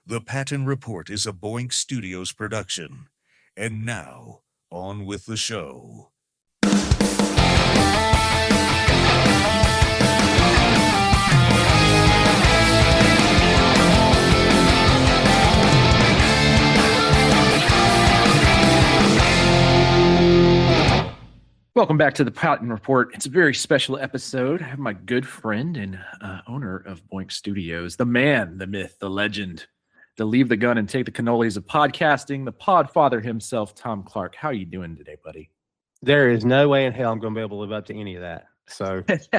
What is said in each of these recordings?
The Patton Report is a Boink Studios production. And now, on with the show. Welcome back to the Patton Report. It's a very special episode. I have my good friend and owner of Boink Studios, the man, the myth, the legend, to leave the gun and take the cannolis of podcasting, the Podfather himself, Tom Clark. How are you doing today, buddy? There is no way in hell I'm going to be able to live up to any of that. So, but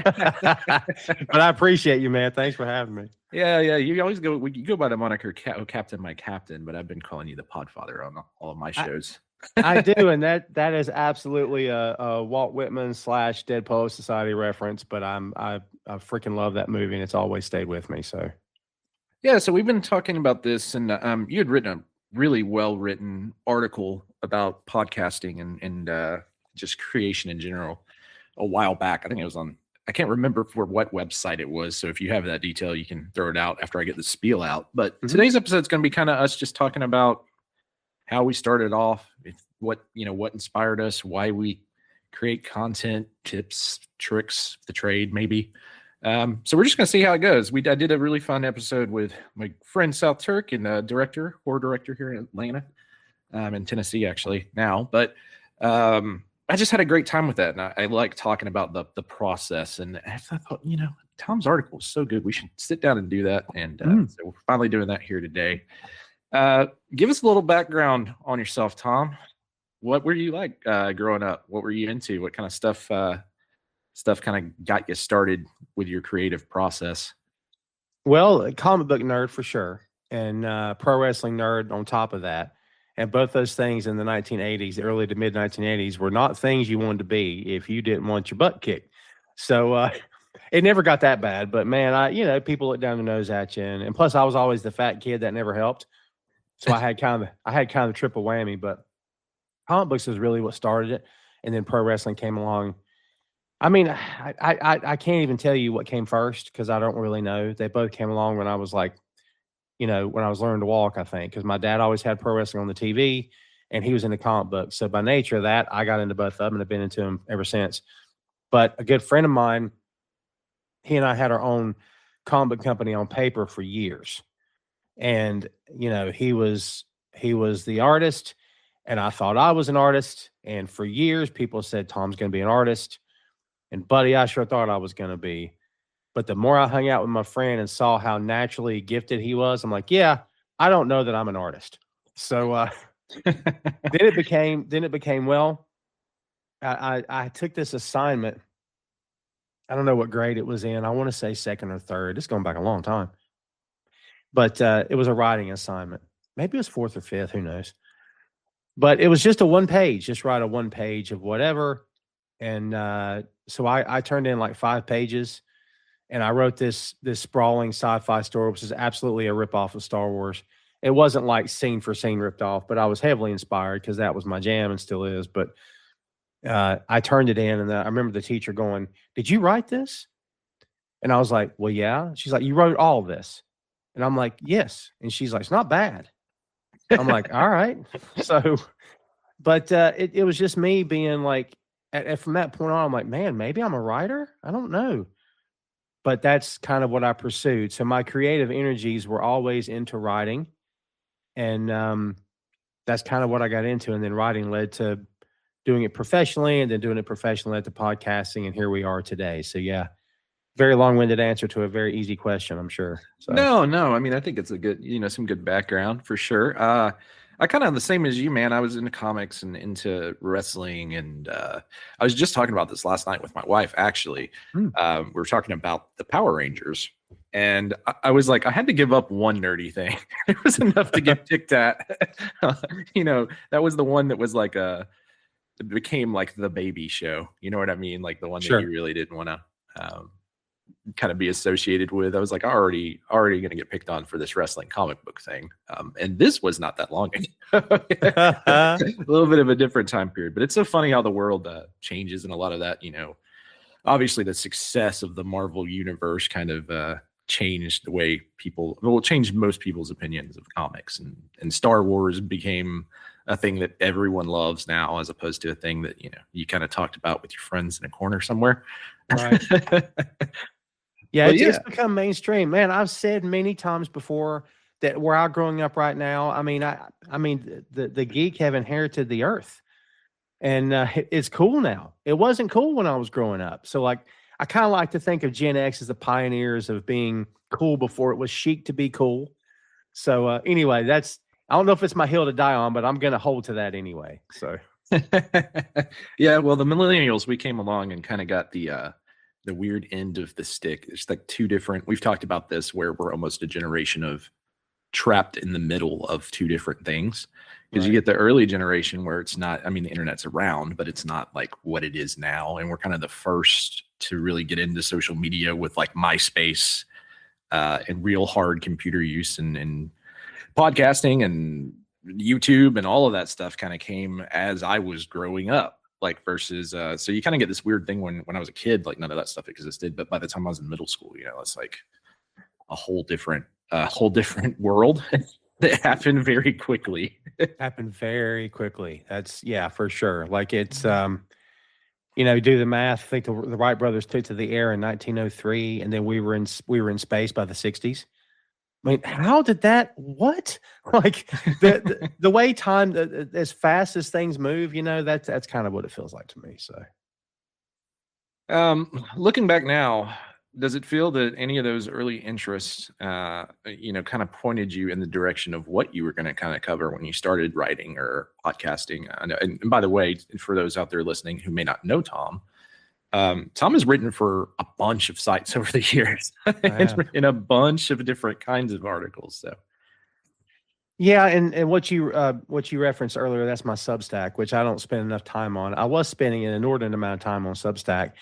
I appreciate you, man. Thanks for having me. Yeah. You always go by the moniker Captain, my Captain, but I've been calling you the Podfather on all of my shows. I do, and that is absolutely a Walt Whitman / Dead Poets Society reference. But I freaking love that movie, and it's always stayed with me. So, yeah. So we've been talking about this, and you had written a really well written article about podcasting and just creation in general a while back. I think it was on. I can't remember for what website it was. So if you have that detail, you can throw it out after I get the spiel out. But today's episode is going to be kind of us just talking about how we started off, what inspired us, why we create content, tips, tricks, the trade, maybe. So we're just going to see how it goes. I did a really fun episode with my friend South Turk and horror director here in Atlanta, in Tennessee actually now. But I just had a great time with that, and I like talking about the process. And I thought, Tom's article was so good, we should sit down and do that. And so we're finally doing that here today. Give us a little background on yourself, Tom. What were you like growing up? What were you into? What kind of stuff kind of got you started with your creative process? Well, a comic book nerd for sure, and pro wrestling nerd on top of that. And both those things in the 1980s, the early to mid 1980s, were not things you wanted to be if you didn't want your butt kicked. So it never got that bad. But man, people look down their nose at you, and plus I was always the fat kid that never helped. So I had kind of the triple whammy, but comic books was really what started it. And then pro wrestling came along. I mean, I can't even tell you what came first because I don't really know. They both came along when I was like, when I was learning to walk, I think, because my dad always had pro wrestling on the TV and he was into comic books. So by nature of that, I got into both of them and have been into them ever since. But a good friend of mine, he and I had our own comic book company on paper for years. And, he was the artist and I thought I was an artist. And for years, people said, Tom's going to be an artist. And buddy, I sure thought I was going to be. But the more I hung out with my friend and saw how naturally gifted he was, I'm like, yeah, I don't know that I'm an artist. So then it became, well, I took this assignment. I don't know what grade it was in. I want to say second or third. It's going back a long time. But it was a writing assignment. Maybe it was fourth or fifth. Who knows? But it was just a one page. Just write a one page of whatever. And so I turned in like 5 pages. And I wrote this sprawling sci-fi story, which is absolutely a ripoff of Star Wars. It wasn't like scene for scene ripped off, but I was heavily inspired because that was my jam and still is. But I turned it in, and I remember the teacher going, "Did you write this?" And I was like, "Well, yeah." She's like, "You wrote all this?" And I'm like, "Yes." And she's like, "It's not bad." I'm like, "All right." So, but it was just me being like, from that point on, I'm like, man, maybe I'm a writer. I don't know. But that's kind of what I pursued. So my creative energies were always into writing. And that's kind of what I got into. And then writing led to doing it professionally, and then doing it professionally led to podcasting. And here we are today. So yeah, very long-winded answer to a very easy question, I'm sure. So. No. I mean, I think it's a good, some good background for sure. I kind of the same as you, man. I was into comics and into wrestling, and I was just talking about this last night with my wife. Actually, we were talking about the Power Rangers, and I was like, I had to give up one nerdy thing. It was enough to get picked at. That was the one that was like it became like the baby show. You know what I mean? Like the one that you really didn't want to kind of be associated with. I was like, already going to get picked on for this wrestling comic book thing. And this was not that long ago. A little bit of a different time period, but it's so funny how the world changes, and a lot of that, obviously the success of the Marvel universe kind of changed the way it changed most people's opinions of comics, and Star Wars became a thing that everyone loves now, as opposed to a thing that, you kind of talked about with your friends in a corner somewhere. Right. Yeah, But it's become mainstream, man. I've said many times before that where I'm growing up right now, I mean, the geek have inherited the earth, and it's cool now. It wasn't cool when I was growing up. So like, I kind of like to think of Gen X as the pioneers of being cool before it was chic to be cool. So anyway, I don't know if it's my hill to die on, but I'm going to hold to that anyway. So yeah, well, the millennials, we came along and kind of got the weird end of the stick. It's like two different, we've talked about this, where we're almost a generation of trapped in the middle of two different things. Because you get the early generation where it's not, I mean, the internet's around, but it's not like what it is now. And we're kind of the first to really get into social media with like MySpace and real hard computer use, and podcasting and YouTube and all of that stuff kind of came as I was growing up. Like versus, so you kind of get this weird thing when I was a kid, like none of that stuff existed. But by the time I was in middle school, it's like a whole different world that happened very quickly. happened very quickly. That's for sure. Like it's, do the math. I think the Wright brothers took to the air in 1903, and then we were in space by the 60s. I mean, how did that? What? Like the way time, as fast as things move, that's kind of what it feels like to me. So, looking back now, does it feel that any of those early interests, kind of pointed you in the direction of what you were going to kind of cover when you started writing or podcasting? And by the way, for those out there listening who may not know Tom, Tom has written for a bunch of sites over the years, in a bunch of different kinds of articles. So, yeah, and what you referenced earlier, that's my Substack, which I don't spend enough time on. I was spending an inordinate amount of time on Substack,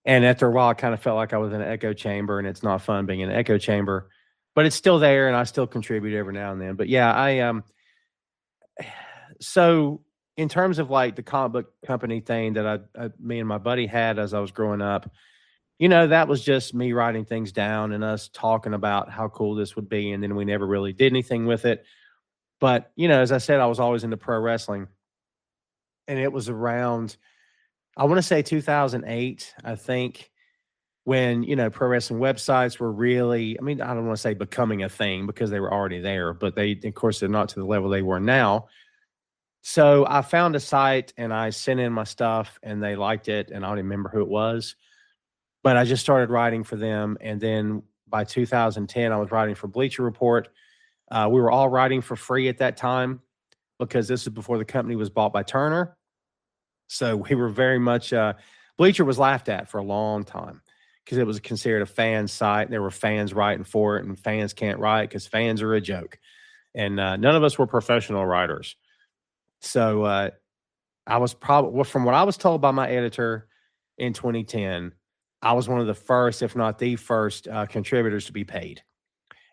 and after a while, I kind of felt like I was in an echo chamber, and it's not fun being in an echo chamber, but it's still there, and I still contribute every now and then. But yeah, so in terms of like the comic book company thing that me and my buddy had as I was growing up, that was just me writing things down and us talking about how cool this would be. And then we never really did anything with it. But, as I said, I was always into pro wrestling, and it was around, I want to say 2008, I think, when, pro wrestling websites were really, I mean, I don't want to say becoming a thing because they were already there, but of course, they're not to the level they were now. So I found a site and I sent in my stuff and they liked it, and I don't even remember who it was, but I just started writing for them. And then by 2010, I was writing for Bleacher Report. We were all writing for free at that time because this is before the company was bought by Turner. So we were very much, Bleacher was laughed at for a long time because it was considered a fan site. There were fans writing for it, and fans can't write because fans are a joke. And none of us were professional writers. So I was probably, from what I was told by my editor in 2010, I was one of the first, if not the first, contributors to be paid.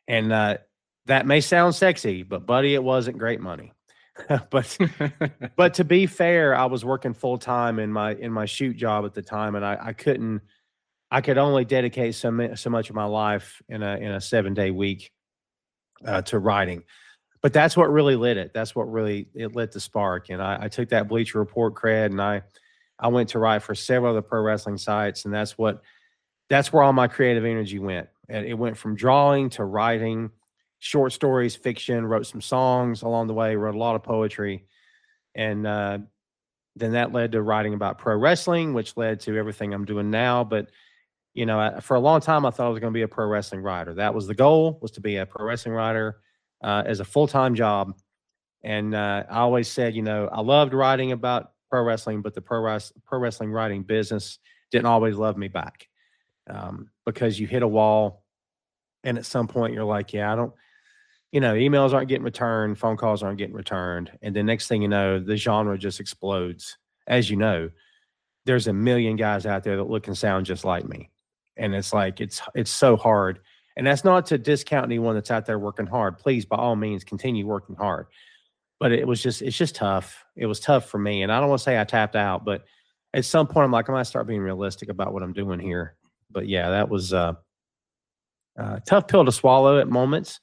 And that may sound sexy, but buddy, it wasn't great money. but to be fair, I was working full time in my shoot job at the time, and I could only dedicate so much of my life in a 7-day week to writing. But that's what really lit it. That's what really lit the spark. And I took that Bleacher Report cred, and I went to write for several other pro wrestling sites, and that's where all my creative energy went. And it went from drawing to writing, short stories, fiction, wrote some songs along the way, wrote a lot of poetry. And then that led to writing about pro wrestling, which led to everything I'm doing now. But, for a long time, I thought I was going to be a pro wrestling writer. That was the goal, was to be a pro wrestling writer as a full-time job. And I always said, I loved writing about pro wrestling, but the pro wrestling writing business didn't always love me back because you hit a wall. And at some point you're like, yeah, I don't, emails aren't getting returned, phone calls aren't getting returned. And the next thing you know, the genre just explodes. As you know, there's a million guys out there that look and sound just like me. And it's like, it's so hard. And that's not to discount anyone that's out there working hard. Please, by all means, continue working hard. But it's just tough. It was tough for me. And I don't want to say I tapped out, but at some point I'm like, I'm going to start being realistic about what I'm doing here. But yeah, that was Tough pill to swallow at moments.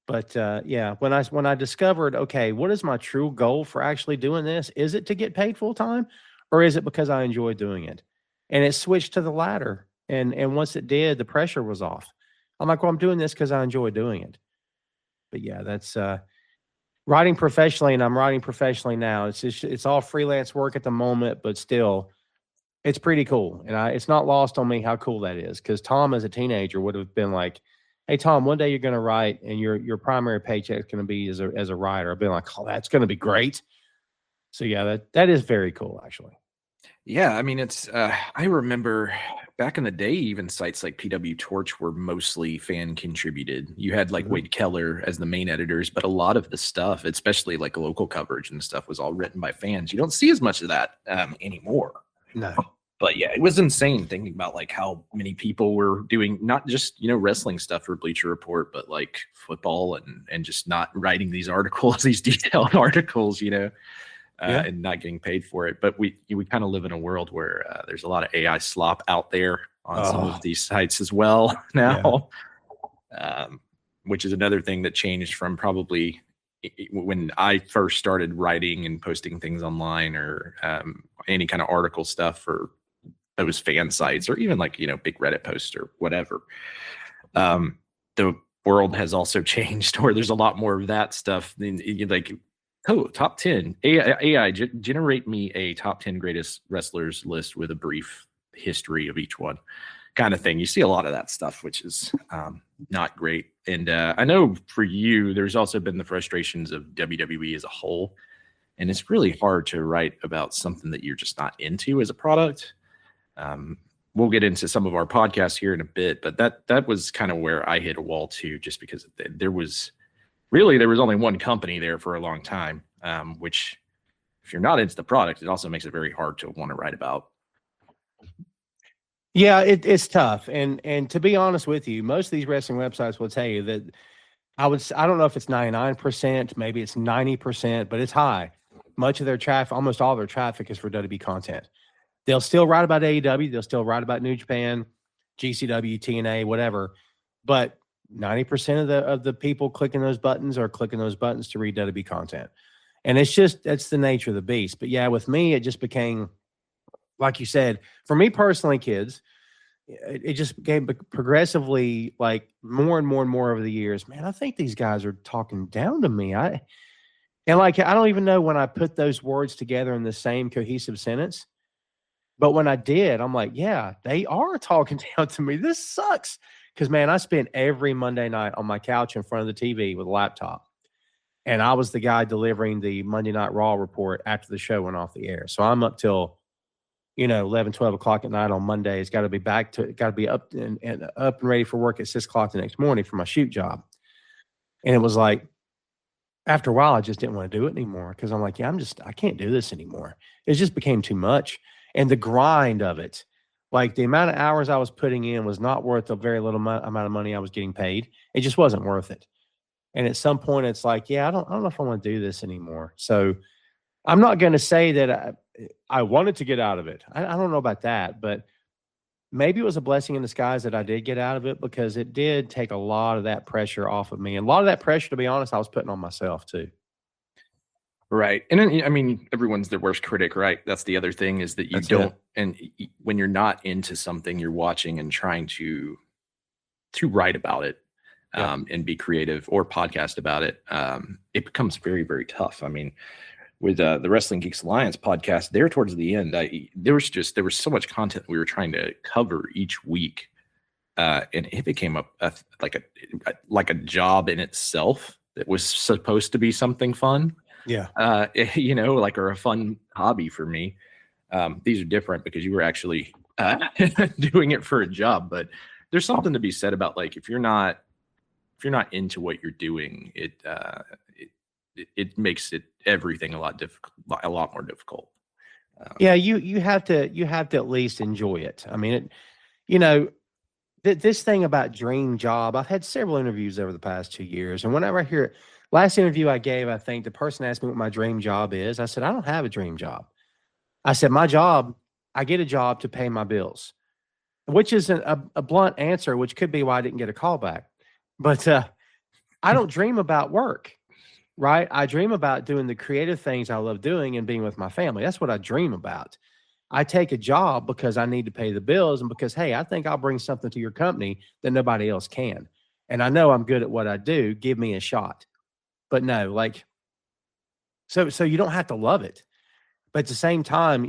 But yeah, when I discovered, okay, what is my true goal for actually doing this? Is it to get paid full time, or is it because I enjoy doing it? And it switched to the latter. And once it did, the pressure was off. I'm like, well, I'm doing this because I enjoy doing it. But yeah, that's writing professionally, and I'm writing professionally now. It's all freelance work at the moment, but still, it's pretty cool. And it's not lost on me how cool that is, because Tom, as a teenager, would have been like, hey, Tom, one day you're going to write, and your primary paycheck is going to be as a writer. I've been like, oh, that's going to be great. So yeah, that is very cool, actually. Yeah, I mean, it's I remember back in the day, even sites like PW Torch were mostly fan contributed. You had like Wade Keller as the main editors, but a lot of the stuff, especially like local coverage and stuff, was all written by fans. You don't see as much of that anymore. No. But yeah, it was insane thinking about like how many people were doing not just, wrestling stuff for Bleacher Report, but like football and just not writing these articles, these detailed articles, and not getting paid for it. But we kind of live in a world where there's a lot of AI slop out there on some of these sites as well now, which is another thing that changed from probably when I first started writing and posting things online, or any kind of article stuff for those fan sites, or even like, big Reddit posts or whatever. The world has also changed where there's a lot more of that stuff. Like, top 10 AI generate me a top 10 greatest wrestlers list with a brief history of each one, kind of thing. You see a lot of that stuff, which is not great. And I know for you, there's also been the frustrations of WWE as a whole, and it's really hard to write about something that you're just not into as a product. We'll get into some of our podcasts here in a bit, but that was kind of where I hit a wall too, just because there was only one company there for a long time, which if you're not into the product, it also makes it very hard to want to write about. Yeah, it's tough. And to be honest with you, most of these wrestling websites will tell you that I don't know if it's 99%, maybe it's 90%, but it's high. Much of their traffic, almost all their traffic, is for WWE content. They'll still write about AEW, they'll still write about New Japan, GCW, TNA, whatever. But 90% of the people clicking those buttons are clicking those buttons to read WWE content. And that's the nature of the beast. But yeah, with me, it just became, like you said, for me personally, kids, it just became progressively like more and more and more over the years. Man, I think these guys are talking down to me. I don't even know when I put those words together in the same cohesive sentence. But when I did, I'm like, yeah, they are talking down to me. This sucks. Because, man, I spent every Monday night on my couch in front of the TV with a laptop. And I was the guy delivering the Monday Night Raw report after the show went off the air. So I'm up till, 11, 12 o'clock at night on Mondays. Got to be up and ready for work at 6 o'clock the next morning for my shoot job. And it was like, after a while, I just didn't want to do it anymore, because I'm like, I can't do this anymore. It just became too much. And the grind of it, like the amount of hours I was putting in was not worth the very little amount of money I was getting paid. It just wasn't worth it. And at some point, it's like, I don't know if I want to do this anymore. So I'm not going to say that I wanted to get out of it. I don't know about that, but maybe it was a blessing in disguise that I did get out of it, because it did take a lot of that pressure off of me. And a lot of that pressure, to be honest, I was putting on myself too. Right. And I mean, everyone's their worst critic, right? That's the other thing, is that and when you're not into something you're watching and trying to write about it, and be creative or podcast about it, it becomes very, very tough. I mean, with the Wrestling Geeks Alliance podcast, there towards the end, there was so much content we were trying to cover each week, and it became like a job in itself that was supposed to be something fun. Yeah. Or a fun hobby for me. These are different because you were actually doing it for a job, but there's something to be said about, like, if you're not into what you're doing, it makes everything a lot more difficult. You have to at least enjoy it. I mean, this thing about dream job, I've had several interviews over the past 2 years, and whenever I hear it, last interview I gave, I think the person asked me what my dream job is. I said, I don't have a dream job. I said, my job, I get a job to pay my bills. which is a blunt answer, which could be why I didn't get a call back. But I don't dream about work, right? I dream about doing the creative things I love doing and being with my family. That's what I dream about. I take a job because I need to pay the bills and because, hey, I think I'll bring something to your company that nobody else can. And I know I'm good at what I do. Give me a shot. But no, like, so you don't have to love it. But at the same time,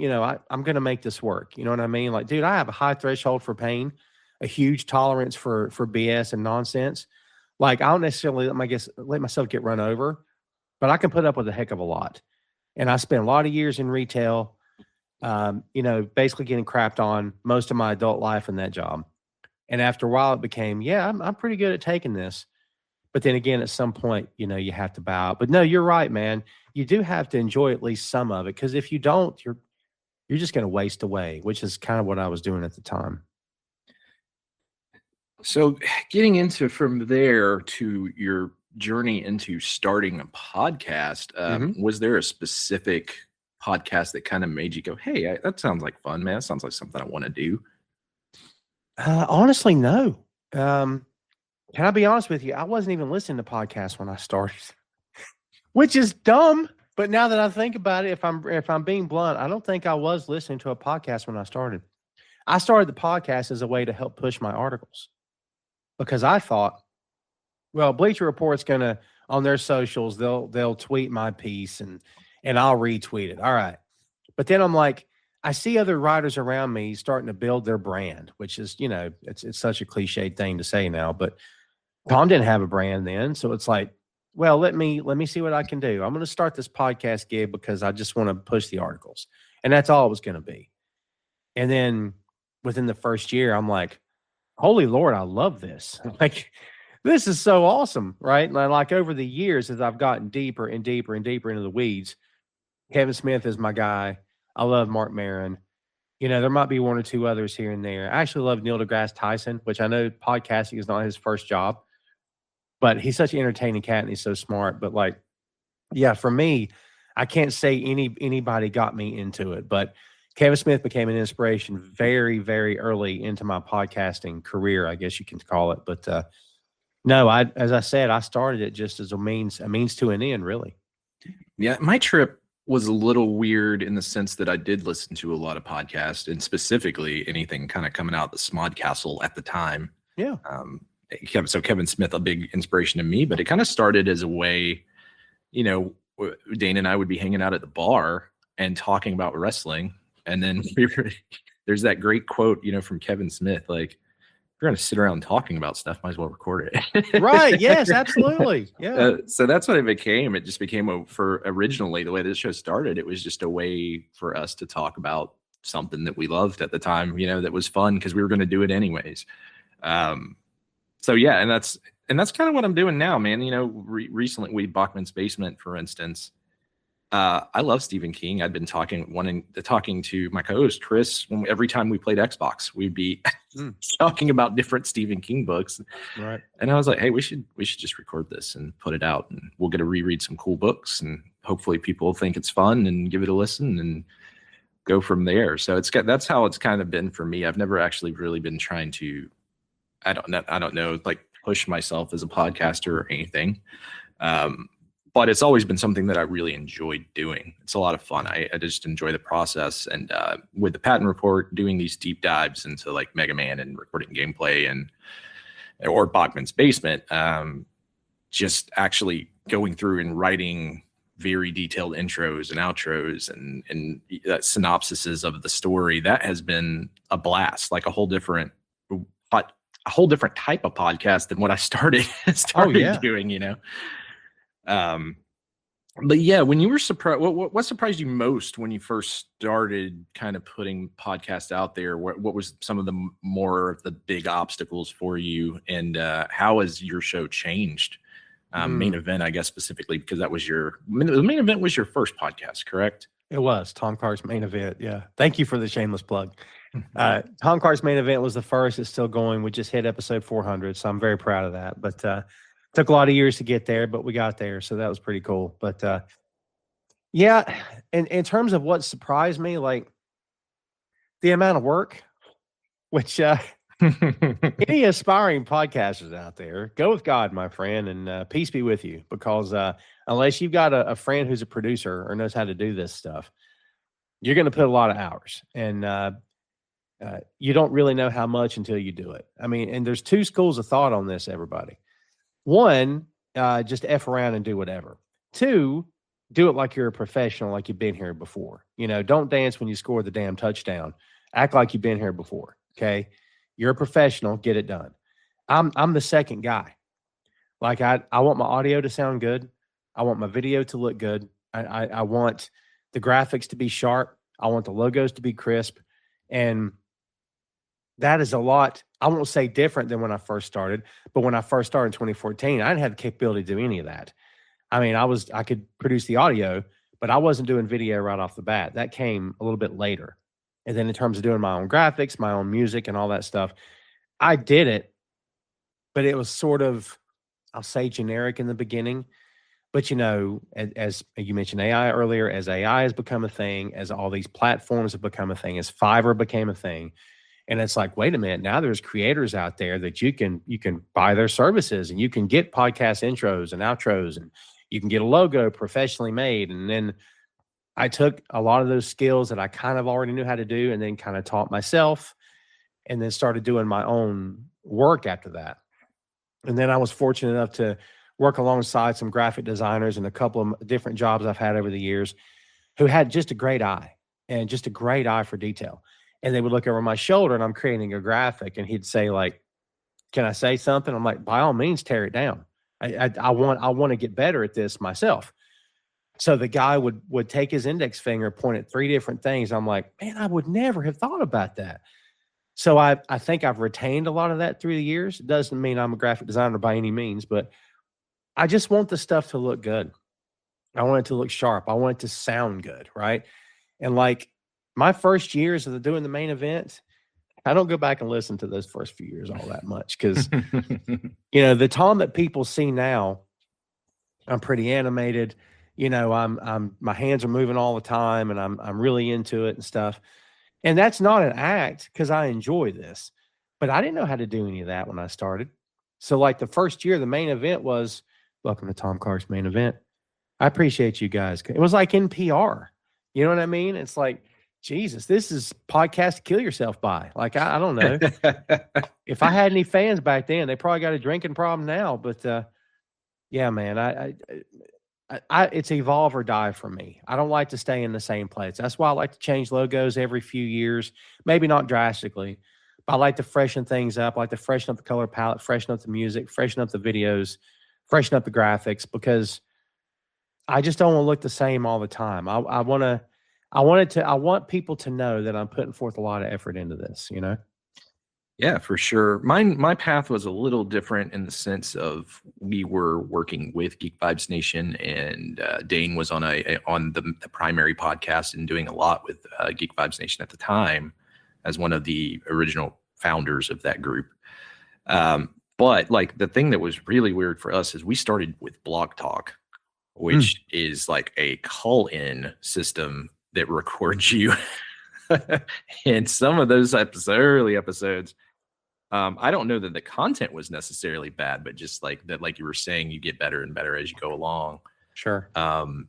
I'm going to make this work. You know what I mean? Like, dude, I have a high threshold for pain, a huge tolerance for BS and nonsense. Like, I don't necessarily let myself get run over, but I can put up with a heck of a lot. And I spent a lot of years in retail, basically getting crapped on most of my adult life in that job. And after a while, it became, I'm pretty good at taking this. But then again, at some point, you have to bow out. But no, you're right, man. You do have to enjoy at least some of it, because if you don't, you're just going to waste away, which is kind of what I was doing at the time. So getting into from there to your journey into starting a podcast, was there a specific podcast that kind of made you go, hey, that sounds like fun, man. That sounds like something I want to do? Honestly, no. Can I be honest with you? I wasn't even listening to podcasts when I started, which is dumb. But now that I think about it, if I'm being blunt, I don't think I was listening to a podcast when I started. I started the podcast as a way to help push my articles, because I thought, well, Bleacher Report's gonna, on their socials, they'll tweet my piece and I'll retweet it. All right. But then I'm like, I see other writers around me starting to build their brand, which is, it's such a cliched thing to say now, but Tom didn't have a brand then. So it's like, well, let me see what I can do. I'm going to start this podcast gig because I just want to push the articles. And that's all it was going to be. And then within the first year, I'm like, holy Lord, I love this. Like, this is so awesome. Right. And like over the years, as I've gotten deeper and deeper and deeper into the weeds, Kevin Smith is my guy. I love Mark Maron. There might be one or two others here and there. I actually love Neil deGrasse Tyson, which I know podcasting is not his first job, but he's such an entertaining cat and he's so smart. But like, yeah, for me, I can't say anybody got me into it, but Kevin Smith became an inspiration very, very early into my podcasting career, I guess you can call it. But no, as I said, I started it just as a means to an end, really. Yeah, my trip was a little weird in the sense that I did listen to a lot of podcasts, and specifically anything kind of coming out of the Smodcastle at the time. Yeah. So Kevin Smith, a big inspiration to me, but it kind of started as a way, Dane and I would be hanging out at the bar and talking about wrestling. And then there's that great quote, from Kevin Smith, like, if you're going to sit around talking about stuff, might as well record it. Right. Yes, absolutely. Yeah. So that's what it became. It just became originally the way this show started, it was just a way for us to talk about something that we loved at the time, that was fun because we were going to do it anyways. So yeah, and that's kind of what I'm doing now, man. Recently Bachman's Basement, for instance. I love Stephen King. I'd been talking to my co-host Chris every time we played Xbox. We'd be talking about different Stephen King books, right? And I was like, hey, we should just record this and put it out, and we'll get to reread some cool books, and hopefully people think it's fun and give it a listen and go from there. So that's how it's kind of been for me. I've never actually really been trying to, I don't know, like push myself as a podcaster or anything. But it's always been something that I really enjoyed doing. It's a lot of fun. I just enjoy the process. And with the Patton Report, doing these deep dives into like Mega Man and recording gameplay or Bachman's Basement, just actually going through and writing very detailed intros and outros and synopsises of the story, that has been a blast, like a whole different type of podcast than what I started doing, But yeah, when you were surprised, what surprised you most when you first started kind of putting podcasts out there? What was some of the more of the big obstacles for you, and how has your show changed? Main Event, I guess, specifically, because the Main Event was your first podcast, correct? It was Tom Carr's Main Event. Yeah. Thank you for the shameless plug. Tom Carr's Main Event was the first. It's still going. We just hit episode 400. So I'm very proud of that. But took a lot of years to get there, but we got there. So that was pretty cool. But yeah, in terms of what surprised me, like the amount of work which any aspiring podcasters out there, go with God, my friend, and peace be with you. Because unless you've got a friend who's a producer or knows how to do this stuff, you're going to put a lot of hours, and you don't really know how much until you do it. I mean, and there's two schools of thought on this, everybody. One, just F around and do whatever. Two, do it like you're a professional, like you've been here before. You know, don't dance when you score the damn touchdown. Act like you've been here before. Okay. You're a professional, get it done. I'm the second guy. Like I want my audio to sound good. I want my video to look good. I want the graphics to be sharp. I want the logos to be crisp. And that is a lot, I won't say different than when I first started, but when I first started in 2014, I didn't have the capability to do any of that. I mean, I could produce the audio, but I wasn't doing video right off the bat. That came a little bit later. And then in terms of doing my own graphics, my own music and all that stuff, I did it, but it was sort of, I'll say generic in the beginning. But, you know, as you mentioned AI earlier, as AI has become a thing, as all these platforms have become a thing, as Fiverr became a thing, and it's like, wait a minute, now there's creators out there that you can buy their services, and you can get podcast intros and outros, and you can get a logo professionally made. And then I took a lot of those skills that I kind of already knew how to do, and then kind of taught myself, and then started doing my own work after that. And then I was fortunate enough to work alongside some graphic designers and a couple of different jobs I've had over the years who had just a great eye, and just a great eye for detail. And they would look over my shoulder and I'm creating a graphic, and he'd say, like, can I say something? I'm like, by all means, tear it down. I want to get better at this myself. So the guy would take his index finger, point at 3 different things. I'm like, man, I would never have thought about that. So I think I've retained a lot of that through the years. It doesn't mean I'm a graphic designer by any means, but I just want the stuff to look good. I want it to look sharp. I want it to sound good, right? And like my first years of doing the main event, I don't go back and listen to those first few years all that much, because you know, the Tom that people see now, I'm pretty animated. You know, I'm my hands are moving all the time, and I'm really into it and stuff. And that's not an act, because I enjoy this, but I didn't know how to do any of that when I started. So like the first year, the main event was, welcome to Tom Clark's main event. I appreciate you guys. It was like NPR. You know what I mean? It's like, Jesus, this is podcast to kill yourself by. Like, I don't know. If I had any fans back then, they probably got a drinking problem now. But yeah, man, it's evolve or die for me. I don't like to stay in the same place. That's why I like to change logos every few years. Maybe not drastically, but I like to freshen things up. I like to freshen up the color palette, freshen up the music, freshen up the videos, freshen up the graphics, because I just don't want to look the same all the time. I want people to know that I'm putting forth a lot of effort into this, you know? Yeah, for sure. My path was a little different in the sense of we were working with Geek Vibes Nation, and Dane was on the primary podcast and doing a lot with Geek Vibes Nation at the time as one of the original founders of that group. But like the thing that was really weird for us is we started with Blog Talk, which is like a call-in system that records you. And some of those early episodes, I don't know that the content was necessarily bad, but just like that, like you were saying, you get better and better as you go along. Sure. And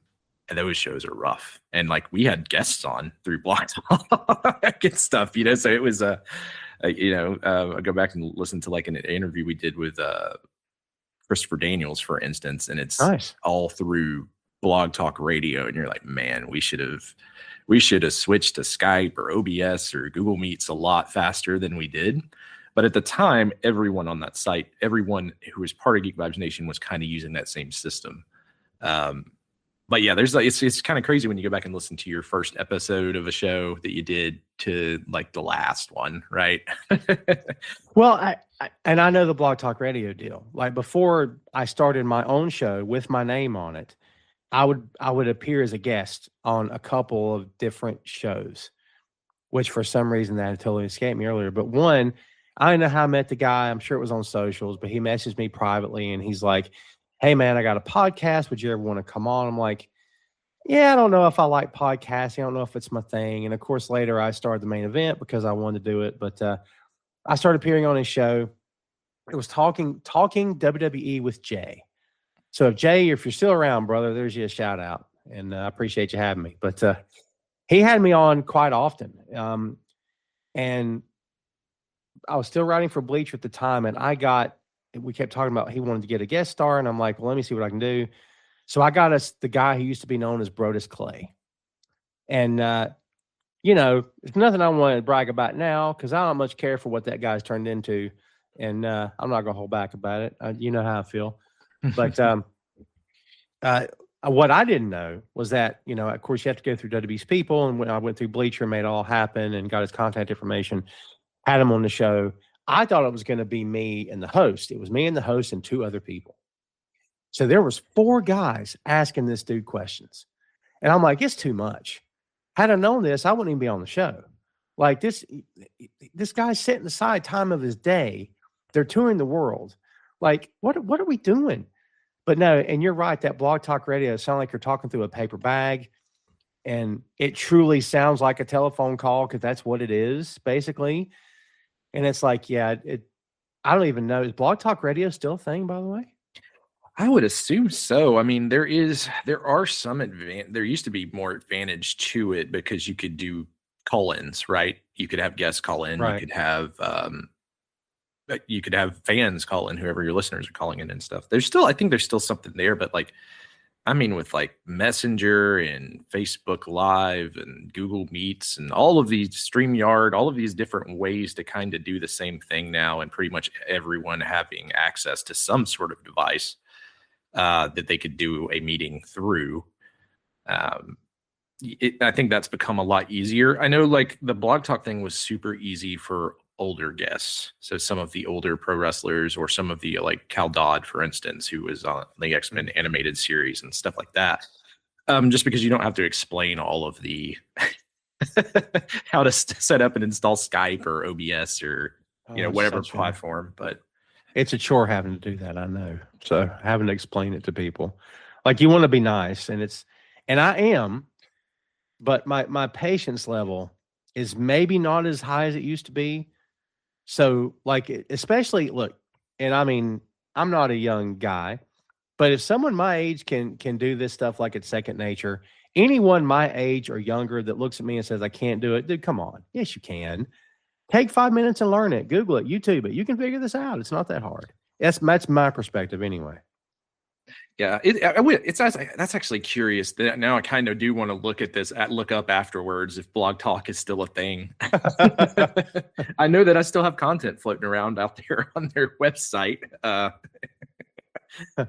those shows are rough. And like we had guests on through Blog Talk and stuff, you know, so it was I go back and listen to like an interview we did with Christopher Daniels, for instance, and it's nice. All through Blog Talk Radio, and you're like, man, we should have switched to Skype or OBS or Google Meets a lot faster than we did. But at the time, everyone on that site, everyone who was part of Geek Vibes Nation was kind of using that same system. But yeah, there's like, it's kind of crazy when you go back and listen to your first episode of a show that you did to like the last one, right? Well, I know the Blog Talk Radio deal. Like before I started my own show with my name on it, I would appear as a guest on a couple of different shows, which for some reason that had totally escaped me earlier. But one, I don't know how I met the guy. I'm sure it was on socials, but he messaged me privately and he's like, hey man, I got a podcast. Would you ever want to come on? I'm like, yeah, I don't know if I like podcasting. I don't know if it's my thing. And of course, later I started the main event because I wanted to do it. But I started appearing on his show. It was talking WWE with Jay. So if Jay, if you're still around, brother, there's you a shout out, and I appreciate you having me. But he had me on quite often, and I was still writing for Bleacher at the time, and we kept talking about he wanted to get a guest star, and I'm like, well, let me see what I can do. So I got us the guy who used to be known as Brodus Clay, and there's nothing I want to brag about now because I don't much care for what that guy's turned into, and I'm not gonna hold back about it. You know how I feel. But what I didn't know was that, of course, you have to go through WWE's people. And when I went through Bleacher and made it all happen and got his contact information, had him on the show, I thought it was going to be me and the host. It was me and the host and 2 other people. So there was 4 guys asking this dude questions. And I'm like, it's too much. Had I known this, I wouldn't even be on the show. Like this guy's setting aside time of his day. They're touring the world. Like, what are we doing? But no, and you're right, that Blog Talk Radio sounds like you're talking through a paper bag, and it truly sounds like a telephone call because that's what it is, basically. And it's like, I don't even know. Is Blog Talk Radio still a thing, by the way? I would assume so. I mean, there are some there used to be more advantage to it because you could do call-ins, right? You could have guests call in, Right. you could have fans call in, whoever your listeners are calling in and stuff. I think there's still something there, but with Messenger and Facebook Live and Google Meets and all of these StreamYard, all of these different ways to kind of do the same thing now, and pretty much everyone having access to some sort of device that they could do a meeting through. I think that's become a lot easier. I know the Blog Talk thing was super easy for older guests. So some of the older pro wrestlers, or some of the Cal Dodd, for instance, who was on the X-Men animated series and stuff like that. Just because you don't have to explain all of the how to set up and install Skype or OBS or whatever platform. But it's a chore having to do that, I know. So having to explain it to people, like, you want to be nice, and I am, but my patience level is maybe not as high as it used to be. So especially look, and I mean, I'm not a young guy, but if someone my age can do this stuff like it's second nature, anyone my age or younger that looks at me and says I can't do it, dude, come on. Yes, you can. Take 5 minutes and learn it. Google it, YouTube it. You can figure this out. It's not that hard. That's my perspective anyway. Yeah, that's actually curious. That now I kind of do want to look up afterwards if Blog Talk is still a thing. I know that I still have content floating around out there on their website.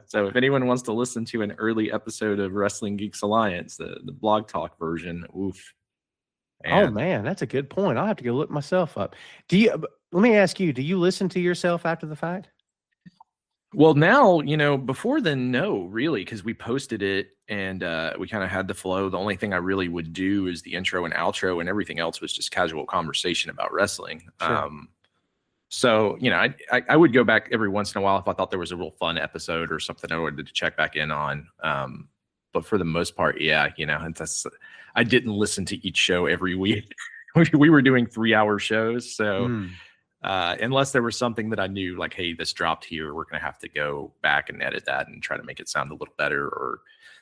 So if anyone wants to listen to an early episode of Wrestling Geeks Alliance, the Blog Talk version, oof. Oh man, that's a good point. I'll have to go look myself up. Let me ask you, do you listen to yourself after the fact? Well, now, before then, no, really, because we posted it and we kind of had the flow. The only thing I really would do is the intro and outro, and everything else was just casual conversation about wrestling. Sure. So, I would go back every once in a while if I thought there was a real fun episode or something I wanted to check back in on. But for the most part, yeah, I didn't listen to each show every week. We were doing 3-hour shows. So unless there was something that I knew, like, hey, this dropped here, we're going to have to go back and edit that and try to make it sound a little better, or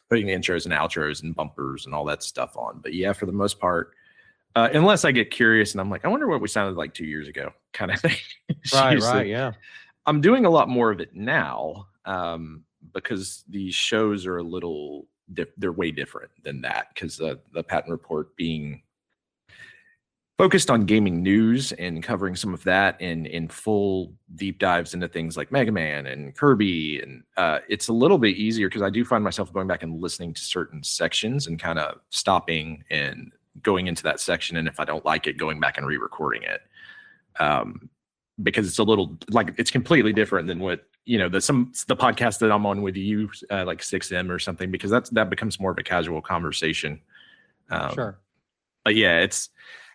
putting the intros and outros and bumpers and all that stuff on. But yeah, for the most part, unless I get curious and I'm like, I wonder what we sounded like 2 years ago, kind of thing. Right, yeah. I'm doing a lot more of it now because these shows are they're way different than that, because the Patton Report being focused on gaming news and covering some of that in full deep dives into things like Mega Man and Kirby. And it's a little bit easier because I do find myself going back and listening to certain sections and kind of stopping and going into that section. And if I don't like it, going back and re-recording it. Because it's a little it's completely different than what, the podcast that I'm on with you, like 6M or something, because that becomes more of a casual conversation. Sure. But yeah,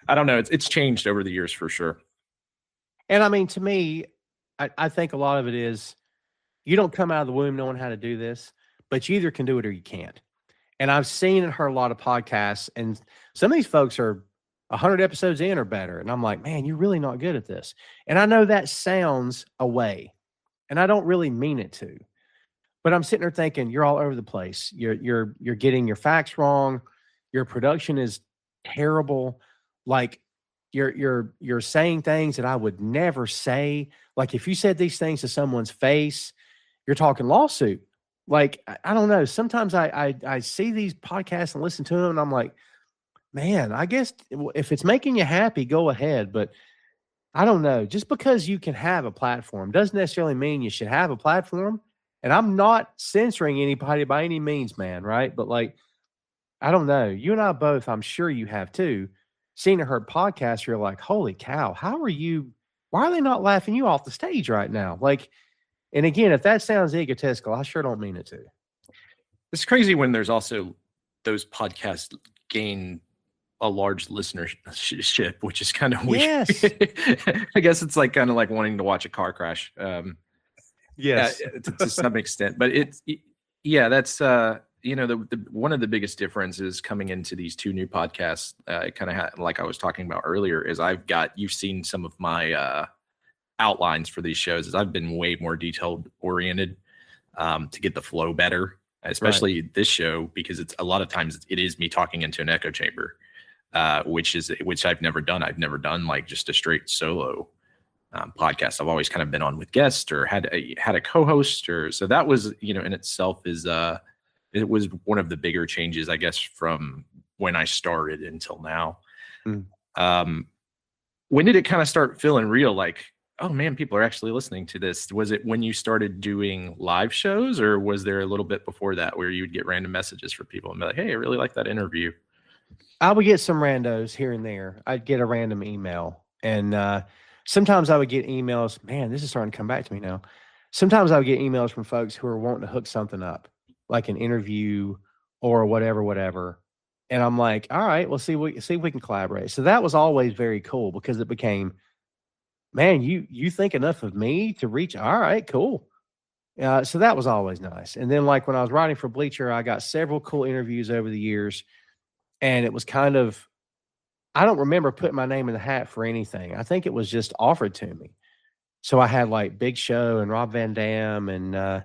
I don't know. It's changed over the years for sure. And I mean, to me, I think a lot of it is you don't come out of the womb knowing how to do this, but you either can do it or you can't. And I've seen and heard a lot of podcasts, and some of these folks are 100 episodes in or better. And I'm like, man, you're really not good at this. And I know that sounds away, and I don't really mean it to, but I'm sitting there thinking, you're all over the place. You're getting your facts wrong. Your production is terrible. Like you're saying things that I would never say. Like if you said these things to someone's face, you're talking lawsuit. Like I don't know. Sometimes I see these podcasts and listen to them, and I'm like, man, I guess if it's making you happy, go ahead. But I don't know. Just because you can have a platform doesn't necessarily mean you should have a platform. And I'm not censoring anybody by any means, man. Right. But like, I don't know. You and I both, I'm sure you have too, seen or heard podcasts. You're like, holy cow, why are they not laughing you off the stage right now? Like, and again, if that sounds egotistical, I sure don't mean it to. It's crazy when there's also those podcasts gain a large listenership, which is kind of weird. Yes. I guess it's like kind of like wanting to watch a car crash. Yes. To some extent, but that's the one of the biggest differences coming into these two new podcasts. Kind of like I was talking about earlier, is you've seen some of my outlines for these shows. Is I've been way more detailed oriented to get the flow better, especially this show, because it's a lot of times it is me talking into an echo chamber, which I've never done. I've never done like just a straight solo podcast. I've always kind of been on with guests or had a co-host, so that was, in itself is it was one of the bigger changes, I guess, from when I started until now. When did it kind of start feeling real? Like, oh man, people are actually listening to this. Was it when you started doing live shows, or was there a little bit before that where you would get random messages from people and be like, hey, I really like that interview? I would get some randos here and there. I'd get a random email, and sometimes I would get emails. Man, this is starting to come back to me now. Sometimes I would get emails from folks who are wanting to hook something up, like an interview or whatever. And I'm like, all right, we'll see if we can collaborate. So that was always very cool, because it became, man, you think enough of me to reach. All right, cool. So that was always nice. And then like when I was writing for Bleacher, I got several cool interviews over the years. And it was kind of, I don't remember putting my name in the hat for anything. I think it was just offered to me. So I had like Big Show and Rob Van Dam and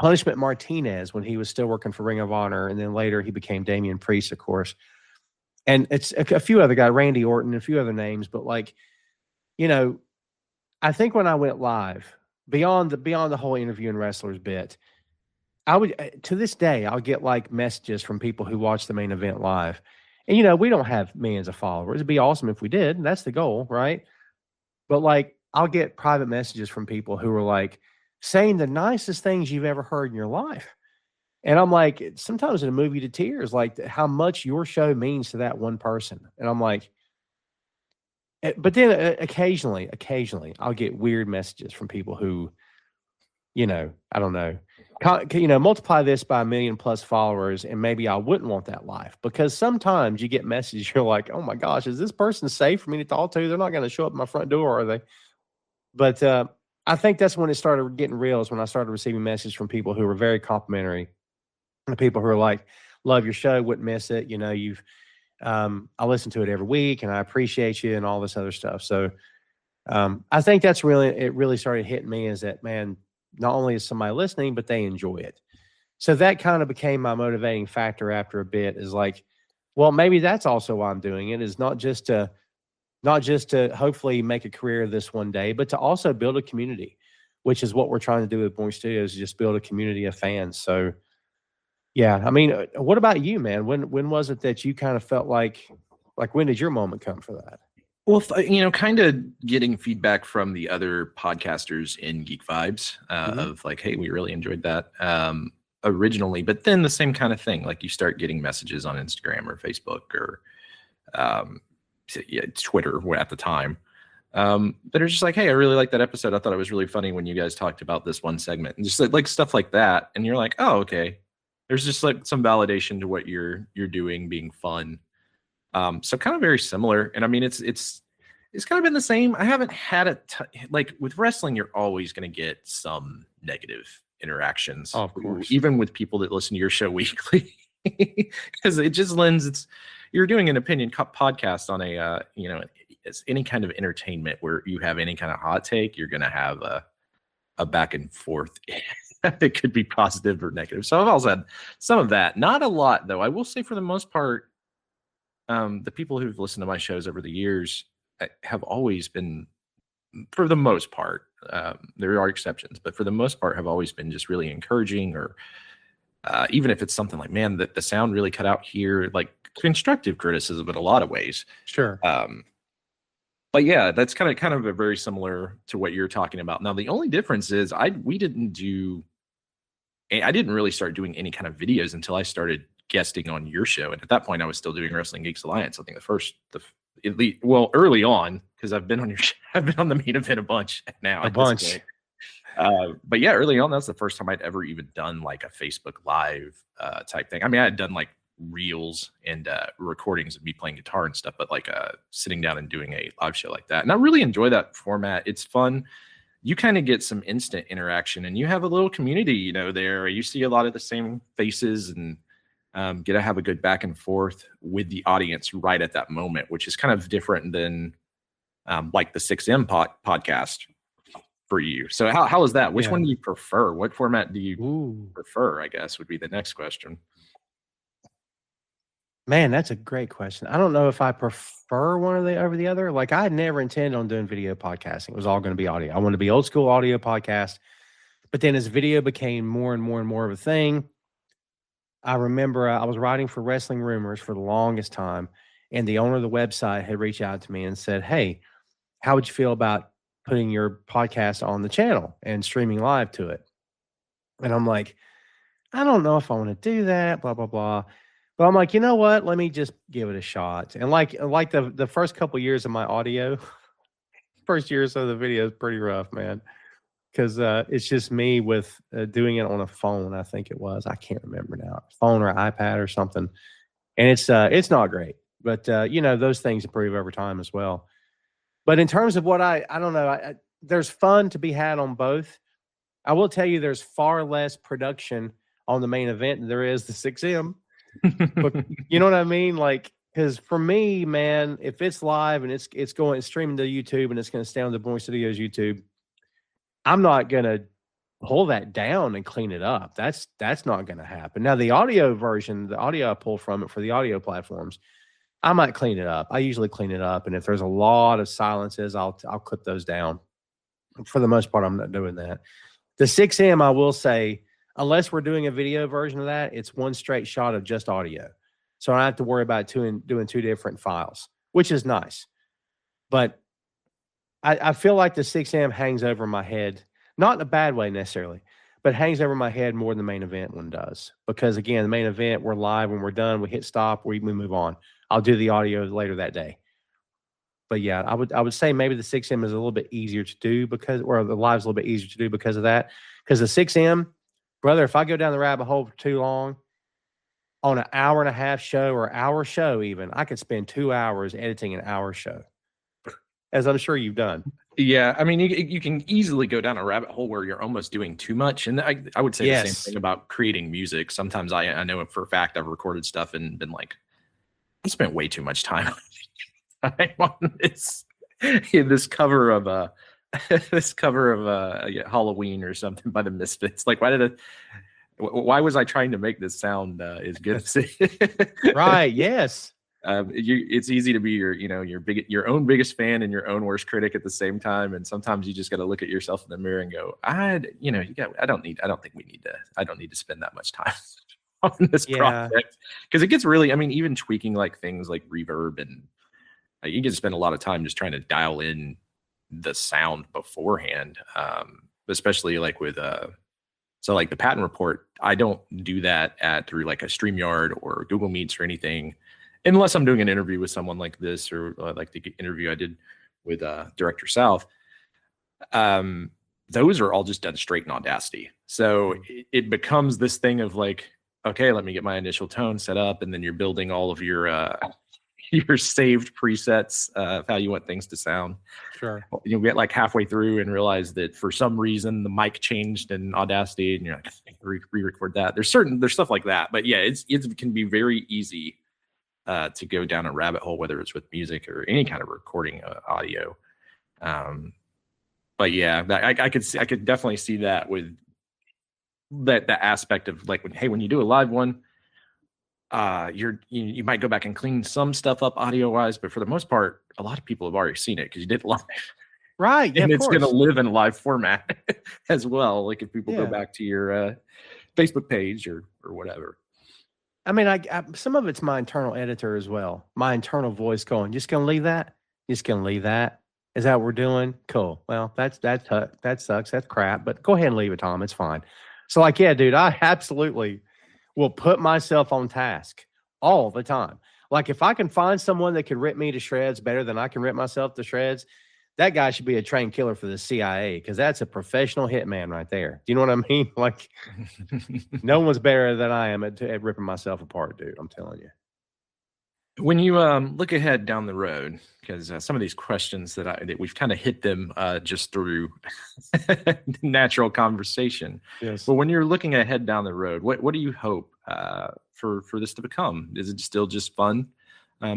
Punishment Martinez when he was still working for Ring of Honor. And then later he became Damian Priest, of course. And it's a few other guys, Randy Orton, a few other names. But like, I think when I went live, beyond the whole interviewing wrestlers bit, I would, to this day, I'll get like messages from people who watch the main event live. And, we don't have millions of followers. It'd be awesome if we did. That's the goal, right? But like, I'll get private messages from people who are like saying the nicest things you've ever heard in your life. And I'm like, sometimes it'll move you to tears, like how much your show means to that one person. And I'm like, but then occasionally I'll get weird messages from people who, I don't know, multiply this by 1 million plus followers, and maybe I wouldn't want that life, because sometimes you get messages, you're like, oh my gosh, is this person safe for me to talk to? They're not going to show up at my front door, are they? But I think that's when it started getting real, is when I started receiving messages from people who were very complimentary, and people who are like, love your show, wouldn't miss it. I listen to it every week and I appreciate you and all this other stuff. So I think that's really started hitting me, is that, man, not only is somebody listening, but they enjoy it. So that kind of became my motivating factor after a bit, is like, well, maybe that's also why I'm doing it, is not just to hopefully make a career of this one day, but to also build a community, which is what we're trying to do with Boink Studios, is just build a community of fans. So yeah, I mean, what about you, man? When was it that you kind of felt like when did your moment come for that? Well, kind of getting feedback from the other podcasters in Geek Vibes of like, hey, we really enjoyed that originally, but then the same kind of thing, like you start getting messages on Instagram or Facebook or Twitter at the time that are just like, hey, I really like that episode. I thought it was really funny when you guys talked about this one segment, and just like stuff like that. And you're like, oh, okay. There's just like some validation to what you're doing being fun. So kind of very similar. And I mean, it's kind of been the same. I haven't had like with wrestling, you're always going to get some negative interactions, of course, even with people that listen to your show weekly, because it just lends you're doing an opinion podcast on a it's any kind of entertainment where you have any kind of hot take, you're going to have a back and forth. It could be positive or negative. So I've also had some of that. Not a lot, though. I will say for the most part, the people who've listened to my shows over the years have always been, for the most part, there are exceptions, but for the most part have always been just really encouraging, or even if it's something like, man, the sound really cut out here, like constructive criticism in a lot of ways. Sure. But yeah, that's kind of a very similar to what you're talking about. Now, the only difference is I didn't really start doing any kind of videos until I started guesting on your show. And at that point I was still doing Wrestling Geeks Alliance. I think early on, because I've been on your show, I've been on the main event a bunch now. But yeah, early on, that's the first time I'd ever even done like a Facebook Live type thing. I mean, I had done like reels and recordings of me playing guitar and stuff, but like sitting down and doing a live show like that. And I really enjoy that format. It's fun. You kind of get some instant interaction, and you have a little community, there. You see a lot of the same faces, and get to have a good back and forth with the audience right at that moment, which is kind of different than like the 6M podcast for you. So how is that? Which one do you prefer? What format do you prefer, I guess, would be the next question. Man, that's a great question. I don't know if I prefer one over the other. Like, I had never intended on doing video podcasting. It was all going to be audio. I wanted to be old school audio podcast. But then as video became more and more and more of a thing, I remember I was writing for Wrestling Rumors for the longest time, and the owner of the website had reached out to me and said, hey, how would you feel about putting your podcast on the channel and streaming live to it? And I'm like, I don't know if I want to do that, blah, blah, blah. But I'm like, you know what? Let me just give it a shot. And like the first couple of years of my audio, first year or so of the video is pretty rough, man. Because it's just me with doing it on a phone. I think it was. I can't remember now. Phone or iPad or something. And it's not great. But those things improve over time as well. But in terms of what I don't know. There's fun to be had on both. I will tell you, there's far less production on the main event than there is the 6M. But you know what I mean? Like, because for me, man, if it's live and it's streaming to YouTube and it's going to stay on the Boink Studios YouTube, I'm not going to pull that down and clean it up. That's not going to happen. Now, the audio version, the audio I pull from it for the audio platforms, I might clean it up. I usually clean it up, and if there's a lot of silences, I'll clip those down. For the most part, I'm not doing that. The 6M, I will say, unless we're doing a video version of that, it's one straight shot of just audio. So I don't have to worry about doing two different files, which is nice. But I feel like the 6M hangs over my head, not in a bad way necessarily, but hangs over my head more than the main event one does. Because again, the main event, we're live. When we're done, we hit stop, we move on. I'll do the audio later that day. But yeah, I would say maybe the 6M is a little bit easier to do or the live's a little bit easier to do because of that. Because the 6M, brother, if I go down the rabbit hole for too long on an hour and a half show or hour show, even, I could spend 2 hours editing an hour show, as I'm sure you've done. Yeah, I mean, you can easily go down a rabbit hole where you're almost doing too much. And I would say the same thing about creating music. Sometimes I know for a fact I've recorded stuff and been like, I spent way too much time on this cover of Halloween or something by the Misfits. Like, why was I trying to make this sound as good as it? Right. Yes. It's easy to be your own biggest fan and your own worst critic at the same time. And sometimes you just got to look at yourself in the mirror and go, I don't need to spend that much time on this project, because it gets really, even tweaking like things like reverb, and you can spend a lot of time just trying to dial in the sound beforehand. Especially like with so like the Patton Report, I don't do that through like a StreamYard or Google Meets or anything, unless I'm doing an interview with someone like this, or like the interview I did with Director South. Those are all just done straight in Audacity. So it becomes this thing of like, okay, let me get my initial tone set up, and then you're building all of your saved presets of how you want things to sound. Sure. You'll get like halfway through and realize that for some reason the mic changed in Audacity, and you're like, re-record that. There's stuff like that, but yeah, it can be very easy to go down a rabbit hole, whether it's with music or any kind of recording audio. But yeah, I could definitely see that with that aspect of like when you do a live one, you might go back and clean some stuff up audio wise, but for the most part, a lot of people have already seen it because you did it live. Right. Yeah, And of it's going to course. live in live format as well. Like if people go Yeah. back to your Facebook page or whatever. I mean, I some of it's my internal editor as well. My internal voice going, just gonna leave that? Just gonna leave that? Is that what we're doing? Cool. Well, that sucks. That's crap. But go ahead and leave it, Tom. It's fine. So, like, yeah, dude, I absolutely will put myself on task all the time. Like, if I can find someone that can rip me to shreds better than I can rip myself to shreds, that guy should be a trained killer for the CIA because that's a professional hitman right there. Do you know what I mean? Like, no one's better than I am at ripping myself apart, dude. I'm telling you. When you look ahead down the road, because some of these questions that we've kind of hit them just through natural conversation. Yes. But when you're looking ahead down the road, what do you hope for this to become? Is it still just fun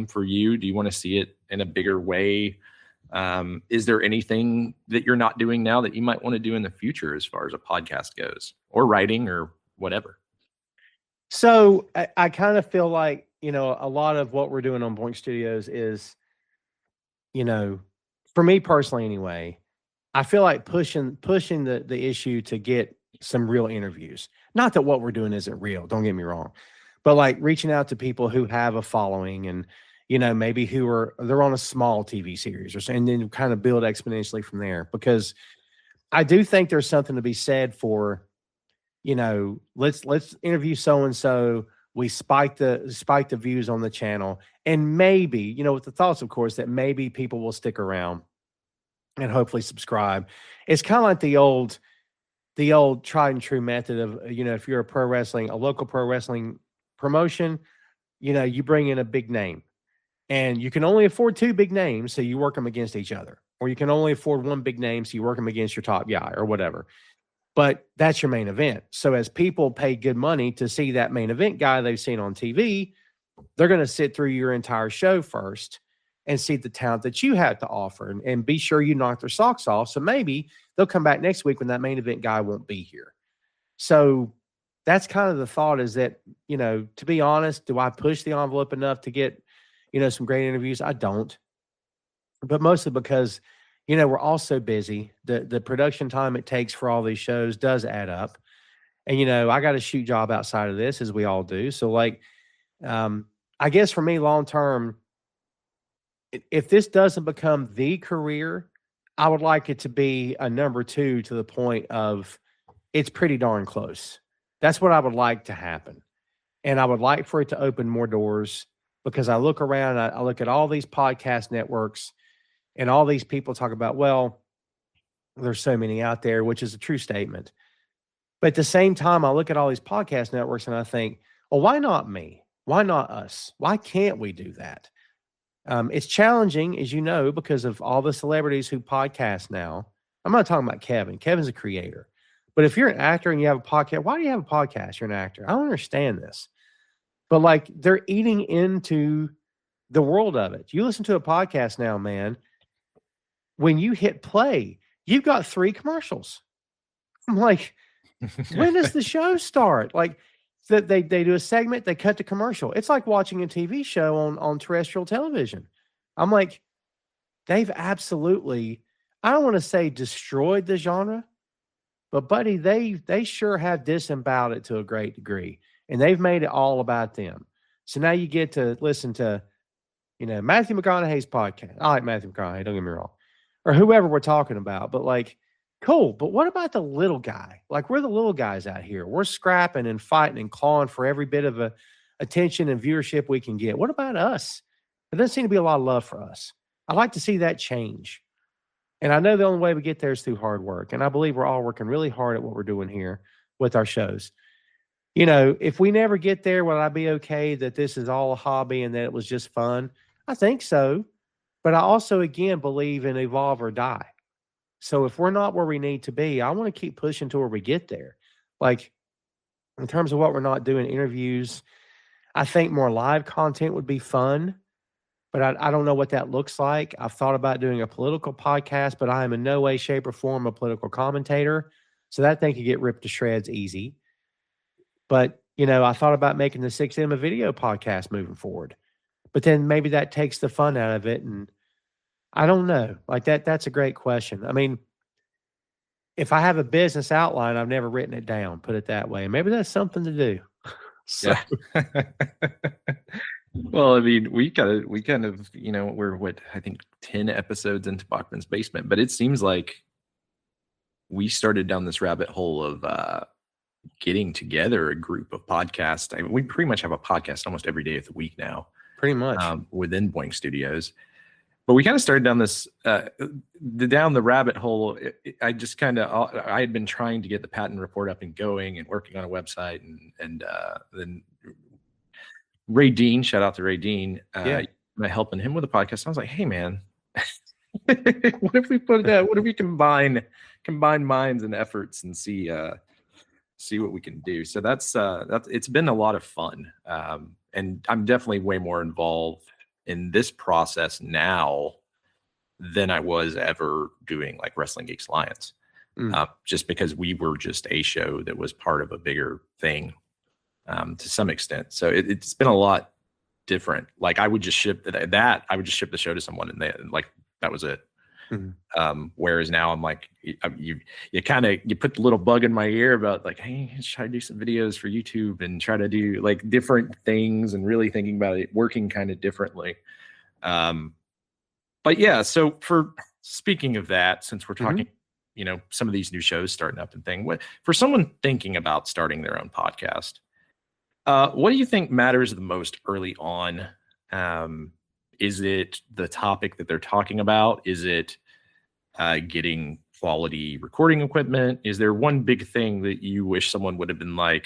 for you? Do you want to see it in a bigger way? Is there anything that you're not doing now that you might want to do in the future as far as a podcast goes, or writing or whatever? So I kind of feel like, a lot of what we're doing on Boink Studios is, for me personally anyway, I feel like pushing the issue to get some real interviews. Not that what we're doing isn't real, don't get me wrong, but like reaching out to people who have a following and, maybe they're on a small TV series or something, and then kind of build exponentially from there. Because I do think there's something to be said for, let's interview so-and-so. We spike the views on the channel, and maybe, with the thoughts, of course, that maybe people will stick around and hopefully subscribe. It's kind of like the old tried and true method of, if you're a local pro wrestling promotion, you bring in a big name and you can only afford two big names. So you work them against each other, or you can only afford one big name. So you work them against your top guy or whatever. But that's your main event. So as people pay good money to see that main event guy they've seen on TV, they're going to sit through your entire show first and see the talent that you have to offer and be sure you knock their socks off. So maybe they'll come back next week when that main event guy won't be here. So that's kind of the thought, is that, to be honest, do I push the envelope enough to get, some great interviews? I don't. But mostly because we're all so busy. The production time it takes for all these shows does add up. And, I got a shoot job outside of this, as we all do. So, like, I guess for me, long term, if this doesn't become the career, I would like it to be a number two, to the point of it's pretty darn close. That's what I would like to happen. And I would like for it to open more doors, because I look around, I look at all these podcast networks, and all these people talk about, well, there's so many out there, which is a true statement. But at the same time, I look at all these podcast networks and I think, well, why not me? Why not us? Why can't we do that? It's challenging, as you know, because of all the celebrities who podcast now. I'm not talking about Kevin. Kevin's a creator. But if you're an actor and you have a podcast, why do you have a podcast? You're an actor. I don't understand this. But like, they're eating into the world of it. You listen to a podcast now, man. When you hit play, you've got 3 commercials. I'm like, when does the show start? Like, they do a segment, they cut to commercial. It's like watching a TV show on terrestrial television. I'm like, they've absolutely, I don't want to say destroyed the genre, but buddy, they sure have disemboweled it to a great degree, and they've made it all about them. So now you get to listen to, Matthew McConaughey's podcast. I like Matthew McConaughey, don't get me wrong, or whoever we're talking about, but like, cool. But what about the little guy? Like, we're the little guys out here. We're scrapping and fighting and clawing for every bit of attention and viewership we can get. What about us? There doesn't seem to be a lot of love for us. I'd like to see that change. And I know the only way we get there is through hard work. And I believe we're all working really hard at what we're doing here with our shows. If we never get there, will I be okay that this is all a hobby and that it was just fun? I think so. But I also, again, believe in evolve or die. So if we're not where we need to be, I want to keep pushing to where we get there. Like, in terms of what we're not doing, interviews, I think more live content would be fun, but I don't know what that looks like. I've thought about doing a political podcast, but I am in no way, shape, or form a political commentator. So that thing could get ripped to shreds easy. But, I thought about making the 6M a video podcast moving forward. But then maybe that takes the fun out of it. And I don't know. Like that's a great question. I mean, if I have a business outline, I've never written it down, put it that way. Maybe that's something to do. So, Yeah. Well, I mean, we kind of, we're I think 10 episodes into Bachman's Basement, but it seems like we started down this rabbit hole of getting together a group of podcasts. I mean, we pretty much have a podcast almost every day of the week now. pretty much. Within Boink Studios. But we kind of started down this, down the rabbit hole. I just I had been trying to get the Patton Report up and going and working on a website. And then Ray Dean, shout out to Ray Dean, helping him with a podcast. I was like, hey, man, what if we what if we combine minds and efforts and see what we can do? So that's it's been a lot of fun. And I'm definitely way more involved in this process now than I was ever doing like Wrestling Geeks Alliance, just because we were just a show that was part of a bigger thing to some extent. So it's been a lot different. Like I would just ship I would just ship the show to someone and that was it. Whereas now I'm like, you put the little bug in my ear about like, hey, let's try to do some videos for YouTube and try to do like different things and really thinking about it working kind of differently. But yeah, so for speaking of that, since we're talking, some of these new shows starting up and for someone thinking about starting their own podcast, what do you think matters the most early on? Is it the topic that they're talking about? Is it getting quality recording equipment? Is there one big thing that you wish someone would have been like,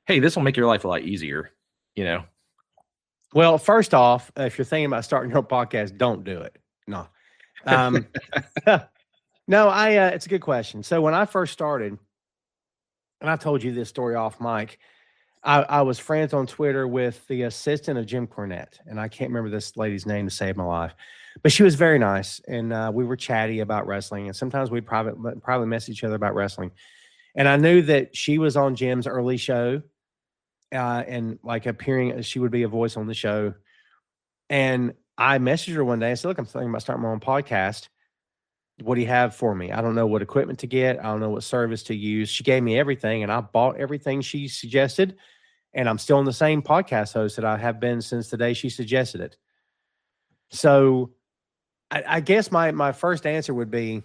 hey, this will make your life a lot easier, Well, first off, if you're thinking about starting your own podcast, don't do it. No. No, it's a good question. So when I first started, and I told you this story off mic, I was friends on Twitter with the assistant of Jim Cornette, and I can't remember this lady's name to save my life, but she was very nice, and we were chatty about wrestling, and sometimes we'd probably message each other about wrestling. And I knew that she was on Jim's early show, and like appearing, she would be a voice on the show. And I messaged her one day. I said, look, I'm thinking about starting my own podcast. What do you have for me? I don't know what equipment to get. I don't know what service to use. She gave me everything, and I bought everything she suggested. And I'm still in the same podcast host that I have been since the day she suggested it. So I guess my first answer would be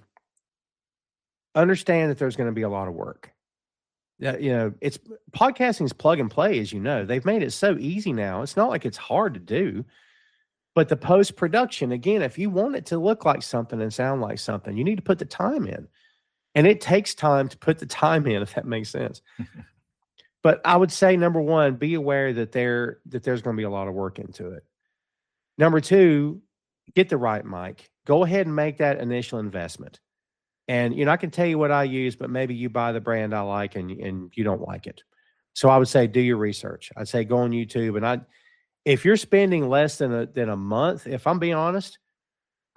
understand that there's going to be a lot of work. It's podcasting's plug and play, as you know. They've made it so easy now. It's not like it's hard to do. But the post-production, again, if you want it to look like something and sound like something, you need to put the time in. And it takes time to put the time in, if that makes sense. But I would say, number one, be aware that there's going to be a lot of work into it. Number two, get the right mic. Go ahead and make that initial investment. And, I can tell you what I use, but maybe you buy the brand I like and you don't like it. So I would say do your research. I'd say go on YouTube. And if you're spending less than a month, if I'm being honest,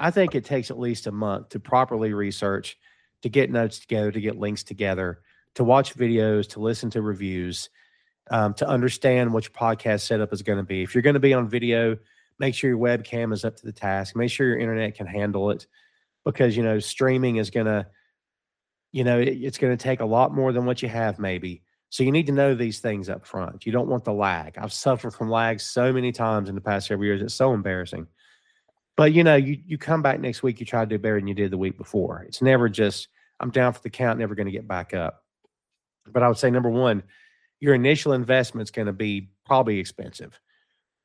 I think it takes at least a month to properly research, to get notes together, to get links together, to watch videos, to listen to reviews, to understand what your podcast setup is going to be. If you're going to be on video, make sure your webcam is up to the task. Make sure your internet can handle it, because, streaming is going to, it's going to take a lot more than what you have maybe. So you need to know these things up front. You don't want the lag. I've suffered from lag so many times in the past several years. It's so embarrassing. But, you come back next week, you try to do better than you did the week before. It's never just, I'm down for the count, never going to get back up. But I would say, number one, your initial investment is going to be probably expensive.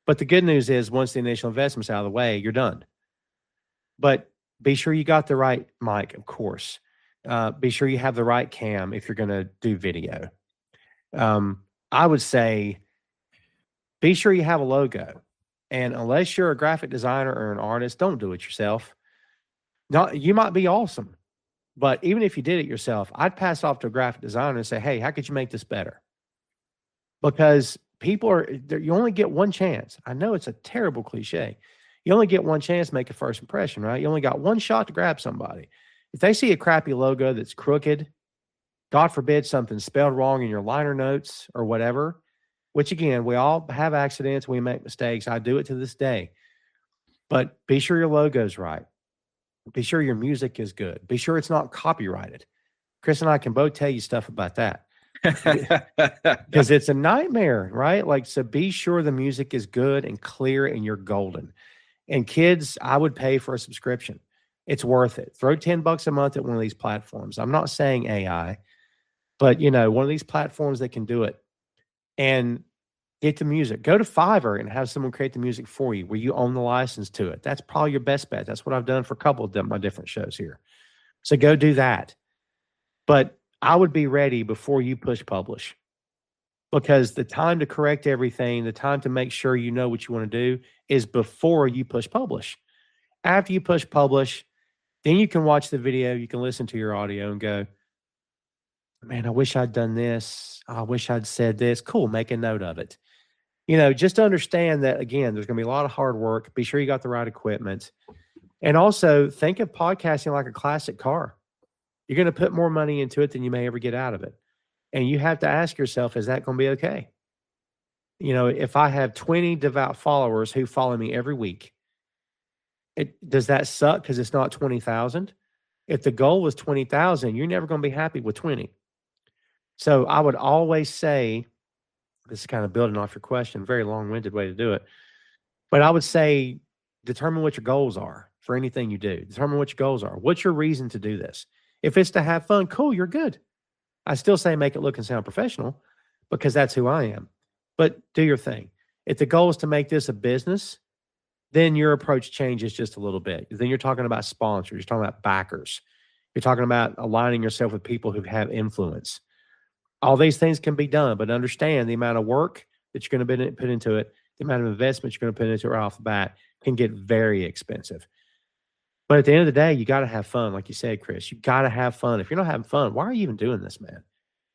But the good news is once the initial investment's out of the way, you're done. But be sure you got the right mic, of course. Be sure you have the right cam if you're going to do video. I would say be sure you have a logo. And unless you're a graphic designer or an artist, don't do it yourself. You might be awesome. But even if you did it yourself, I'd pass off to a graphic designer and say, hey, how could you make this better? Because you only get one chance. I know it's a terrible cliche. You only get one chance to make a first impression, right? You only got one shot to grab somebody. If they see a crappy logo that's crooked, God forbid something spelled wrong in your liner notes or whatever, which again, we all have accidents. We make mistakes. I do it to this day. But be sure your logo's right. Be sure your music is good. Be sure it's not copyrighted. Chris and I can both tell you stuff about that because it's a nightmare, right? Like, so be sure the music is good and clear and you're golden. And kids, I would pay for a subscription. It's worth it. Throw $10 a month at one of these platforms. I'm not saying AI, but one of these platforms that can do it and get the music. Go to Fiverr and have someone create the music for you where you own the license to it. That's probably your best bet. That's what I've done for a couple of my different shows here. So go do that. But I would be ready before you push publish, because the time to correct everything, the time to make sure you know what you want to do is before you push publish. After you push publish, then you can watch the video, you can listen to your audio and go, man, I wish I'd done this. I wish I'd said this. Cool, make a note of it. Just understand that, again, there's going to be a lot of hard work. Be sure you got the right equipment. And also think of podcasting like a classic car. You're going to put more money into it than you may ever get out of it. And you have to ask yourself, is that going to be okay? If I have 20 devout followers who follow me every week, does that suck because it's not 20,000? If the goal was 20,000, you're never going to be happy with 20. So I would always say, this is kind of building off your question, very long-winded way to do it. But I would say, determine what your goals are for anything you do. Determine what your goals are. What's your reason to do this? If it's to have fun, cool, you're good. I still say make it look and sound professional because that's who I am. But do your thing. If the goal is to make this a business, then your approach changes just a little bit. Then you're talking about sponsors. You're talking about backers. You're talking about aligning yourself with people who have influence. All these things can be done, but understand the amount of work that you're going to put into it, the amount of investment you're going to put into it right off the bat can get very expensive. But at the end of the day, you got to have fun. Like you said, Chris, you got to have fun. If you're not having fun, why are you even doing this, man?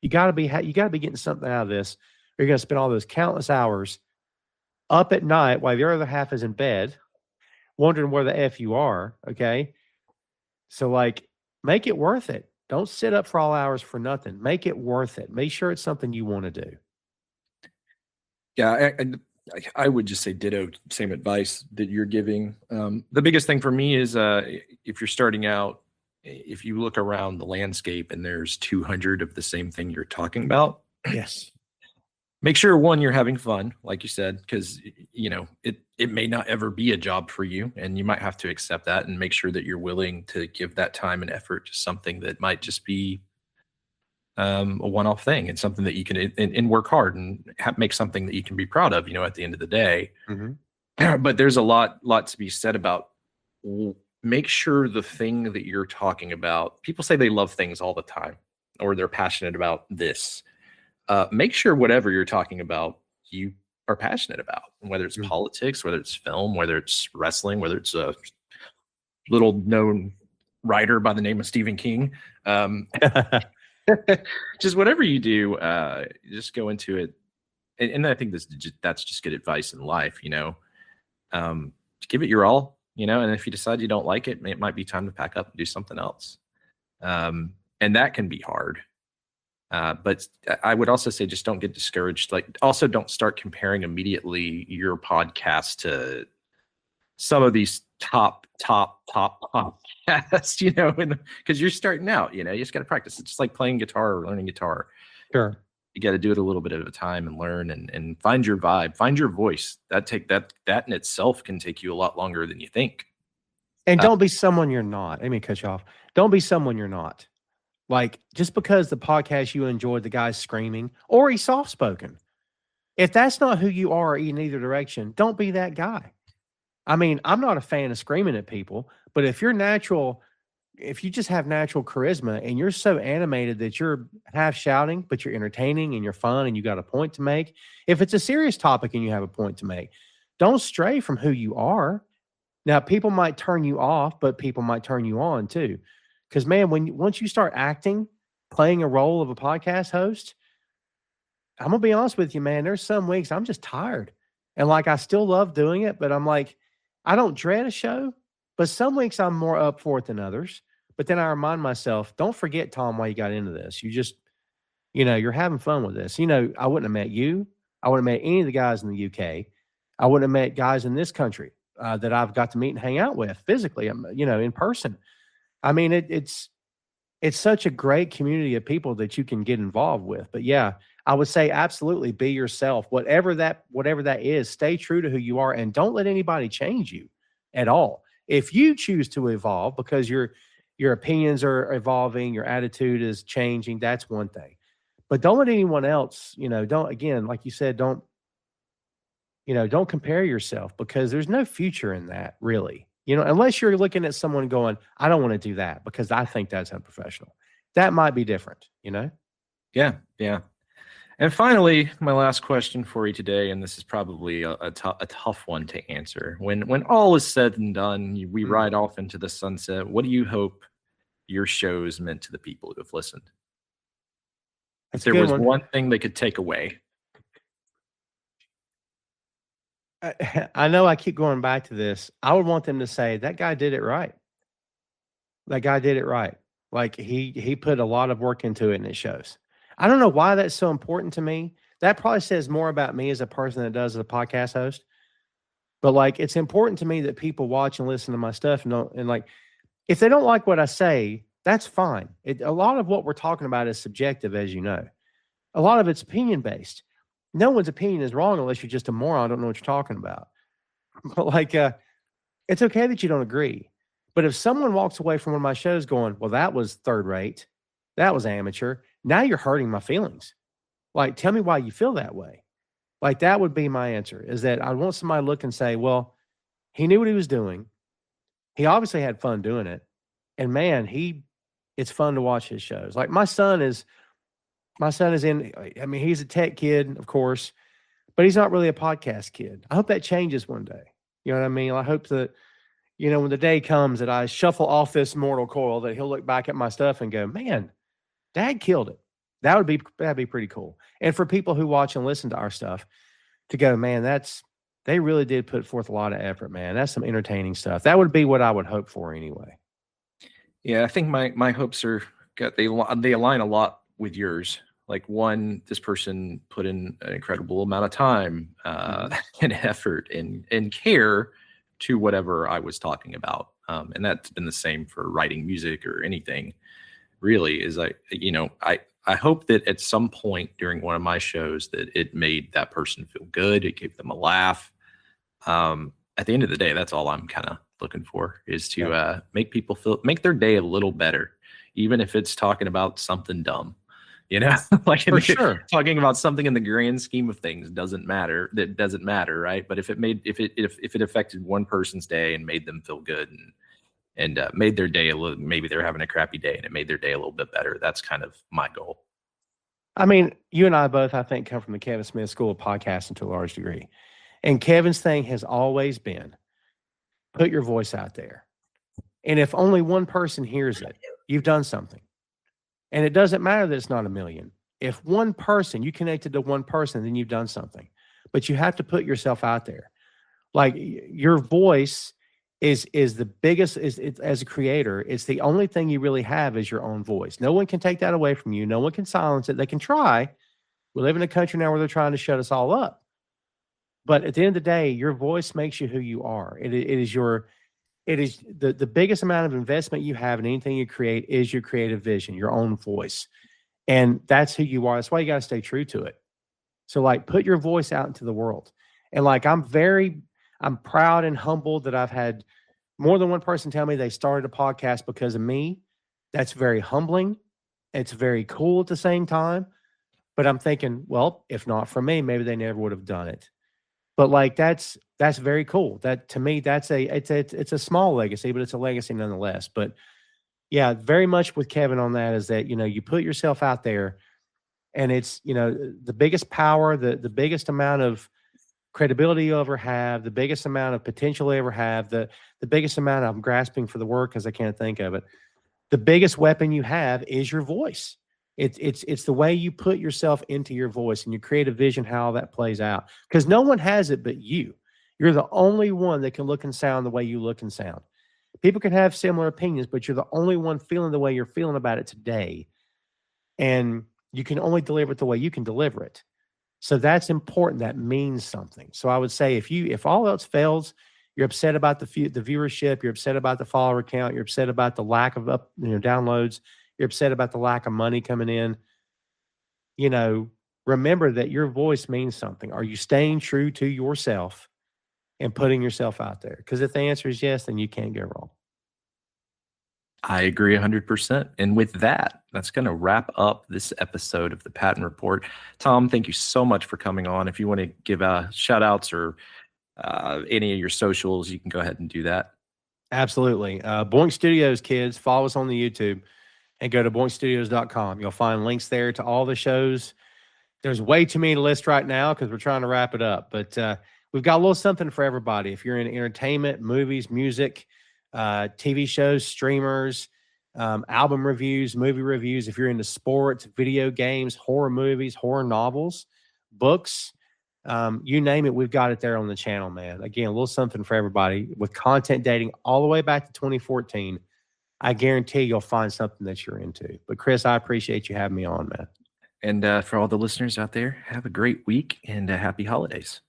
You got to be getting something out of this, or you're going to spend all those countless hours up at night while the other half is in bed, wondering where the F you are. Okay. So make it worth it. Don't sit up for all hours for nothing. Make it worth it. Make sure it's something you want to do. Yeah. I would just say ditto, same advice that you're giving. The biggest thing for me is if you're starting out, if you look around the landscape and there's 200 of the same thing you're talking about, yes, make sure, one, you're having fun, like you said, because it may not ever be a job for you, and you might have to accept that, and make sure that you're willing to give that time and effort to something that might just be a one-off thing, and something that you can and work hard and make something that you can be proud of, at the end of the day. Mm-hmm. But there's a lot to be said about make sure the thing that you're talking about, people say they love things all the time, or they're passionate about this. Make sure whatever you're talking about, you are passionate about, whether it's politics, whether it's film, whether it's wrestling, whether it's a little known writer by the name of Stephen King. Just whatever you do, just go into it. And I think that's just good advice in life, give it your all, and if you decide you don't like it, it might be time to pack up and do something else. And that can be hard. But I would also say, just don't get discouraged. Also don't start comparing immediately your podcast to some of these top podcasts, because you're starting out, you just got to practice. It's just like playing guitar or learning guitar. Sure. You got to do it a little bit at a time and learn and find your vibe, find your voice. That in itself can take you a lot longer than you think. And don't be someone you're not. Let me cut you off. Don't be someone you're not. Just because the podcast you enjoyed, the guy's screaming or he's soft-spoken, if that's not who you are in either direction, don't be that guy. I mean, I'm not a fan of screaming at people, but if you just have natural charisma and you're so animated that you're half shouting, but you're entertaining and you're fun and you got a point to make, if it's a serious topic and you have a point to make, don't stray from who you are. Now, people might turn you off, but people might turn you on too. Because, man, once you start playing a role of a podcast host, I'm gonna be honest with you, man. There's some weeks I'm just tired. And like I still love doing it, but I'm like, I don't dread a show, but some weeks I'm more up for it than others. But then I remind myself, don't forget, Tom, why you got into this. You just, you're having fun with this. I wouldn't have met you. I wouldn't have met any of the guys in the UK. I wouldn't have met guys in this country that I've got to meet and hang out with physically, in person. I mean, it's such a great community of people that you can get involved with. But yeah, I would say absolutely be yourself. Whatever that is, stay true to who you are and don't let anybody change you at all. If you choose to evolve because your opinions are evolving, your attitude is changing, that's one thing. But don't let anyone else, don't, again, like you said, don't compare yourself, because there's no future in that, really. Unless you're looking at someone going, I don't want to do that because I think that's unprofessional. That might be different, Yeah. Yeah. And finally, my last question for you today, and this is probably a tough one to answer. When all is said and done, we ride off into the sunset. What do you hope your shows meant to the people who have listened? If there was one thing they could take away. I know I keep going back to this. I would want them to say, that guy did it right. That guy did it right. Like he put a lot of work into it and it shows. I don't know why that's so important to me. That probably says more about me as a person than it does as a podcast host. But like, it's important to me that people watch and listen to my stuff and like, if they don't like what I say, that's fine. A lot of what we're talking about is subjective, as you know. A lot of it's opinion based. No one's opinion is wrong unless you're just a moron, don't know what you're talking about. But like, it's okay that you don't agree. But if someone walks away from one of my shows going, well, that was third rate, that was amateur, now you're hurting my feelings. Like, tell me why you feel that way. Like, that would be my answer, is that I want somebody to look and say, well, he knew what he was doing. He obviously had fun doing it. And man, it's fun to watch his shows. Like my son is he's a tech kid, of course, but he's not really a podcast kid. I hope that changes one day. You know what I mean? I hope that, when the day comes that I shuffle off this mortal coil, that he'll look back at my stuff and go, man, Dad killed it. That'd be pretty cool. And for people who watch and listen to our stuff to go, man, they really did put forth a lot of effort, man. That's some entertaining stuff. That would be what I would hope for anyway. Yeah, I think my hopes they align a lot with yours. Like, one, this person put in an incredible amount of time and effort and care to whatever I was talking about. And that's been the same for writing music or anything, really. Is I hope that at some point during one of my shows that it made that person feel good. It gave them a laugh. At the end of the day, that's all I'm kind of looking for, is to make their day a little better, even if it's talking about something dumb, like for sure. Talking about something in the grand scheme of things doesn't matter. That doesn't matter, right? But if it affected one person's day and made them feel good and made their day maybe they're having a crappy day and it made their day a little bit better, that's kind of my goal. I mean, you and I both, I think, come from the Kevin Smith School of Podcasting to a large degree. And Kevin's thing has always been, put your voice out there. And if only one person hears it, you've done something. And it doesn't matter that it's not a million. If one person, you connected to one person, then you've done something. But you have to put yourself out there. Like, your voice is the biggest, as a creator, it's the only thing you really have is your own voice. No one can take that away from you. No one can silence it. They can try. We live in a country now where they're trying to shut us all up. But at the end of the day, your voice makes you who you are. It is the biggest amount of investment you have in anything you create is your creative vision, your own voice. And that's who you are. That's why you got to stay true to it. So like, put your voice out into the world. And like, I'm proud and humbled that I've had more than one person tell me they started a podcast because of me. That's very humbling. It's very cool at the same time. But I'm thinking, well, if not for me, maybe they never would have done it. But like, that's very cool. That, to me, it's a small legacy, but it's a legacy nonetheless. But yeah, very much with Kevin on that is that, you put yourself out there, and it's, the biggest power, the biggest amount of credibility you ever have, the biggest amount of potential you ever have, the biggest amount I'm grasping for the word because I can't think of it. The biggest weapon you have is your voice. It's the way you put yourself into your voice and you create a vision how that plays out. Because no one has it but you. You're the only one that can look and sound the way you look and sound. People can have similar opinions, but you're the only one feeling the way you're feeling about it today. And you can only deliver it the way you can deliver it. So that's important. That means something. So I would say if all else fails, you're upset about the viewership, you're upset about the follower count, you're upset about the lack of downloads, you're upset about the lack of money coming in, remember that your voice means something. Are you staying true to yourself and putting yourself out there? Because if the answer is yes, then you can't go wrong. I agree 100%. And with that, that's going to wrap up this episode of the Patton Report. Tom, thank you so much for coming on. If you want to give shout outs or any of your socials, you can go ahead and do that. Absolutely. Boink Studios, kids, follow us on the YouTube and go to boinkstudios.com. You'll find links there to all the shows. There's way too many to list right now because we're trying to wrap it up. But we've got a little something for everybody. If you're in entertainment, movies, music, TV shows, streamers, album reviews, movie reviews, if you're into sports, video games, horror movies, horror novels, books, you name it, we've got it there on the channel, man. Again, a little something for everybody with content dating all the way back to 2014. I guarantee you'll find something that you're into. But Chris, I appreciate you having me on, man. And for all the listeners out there, have a great week and happy holidays.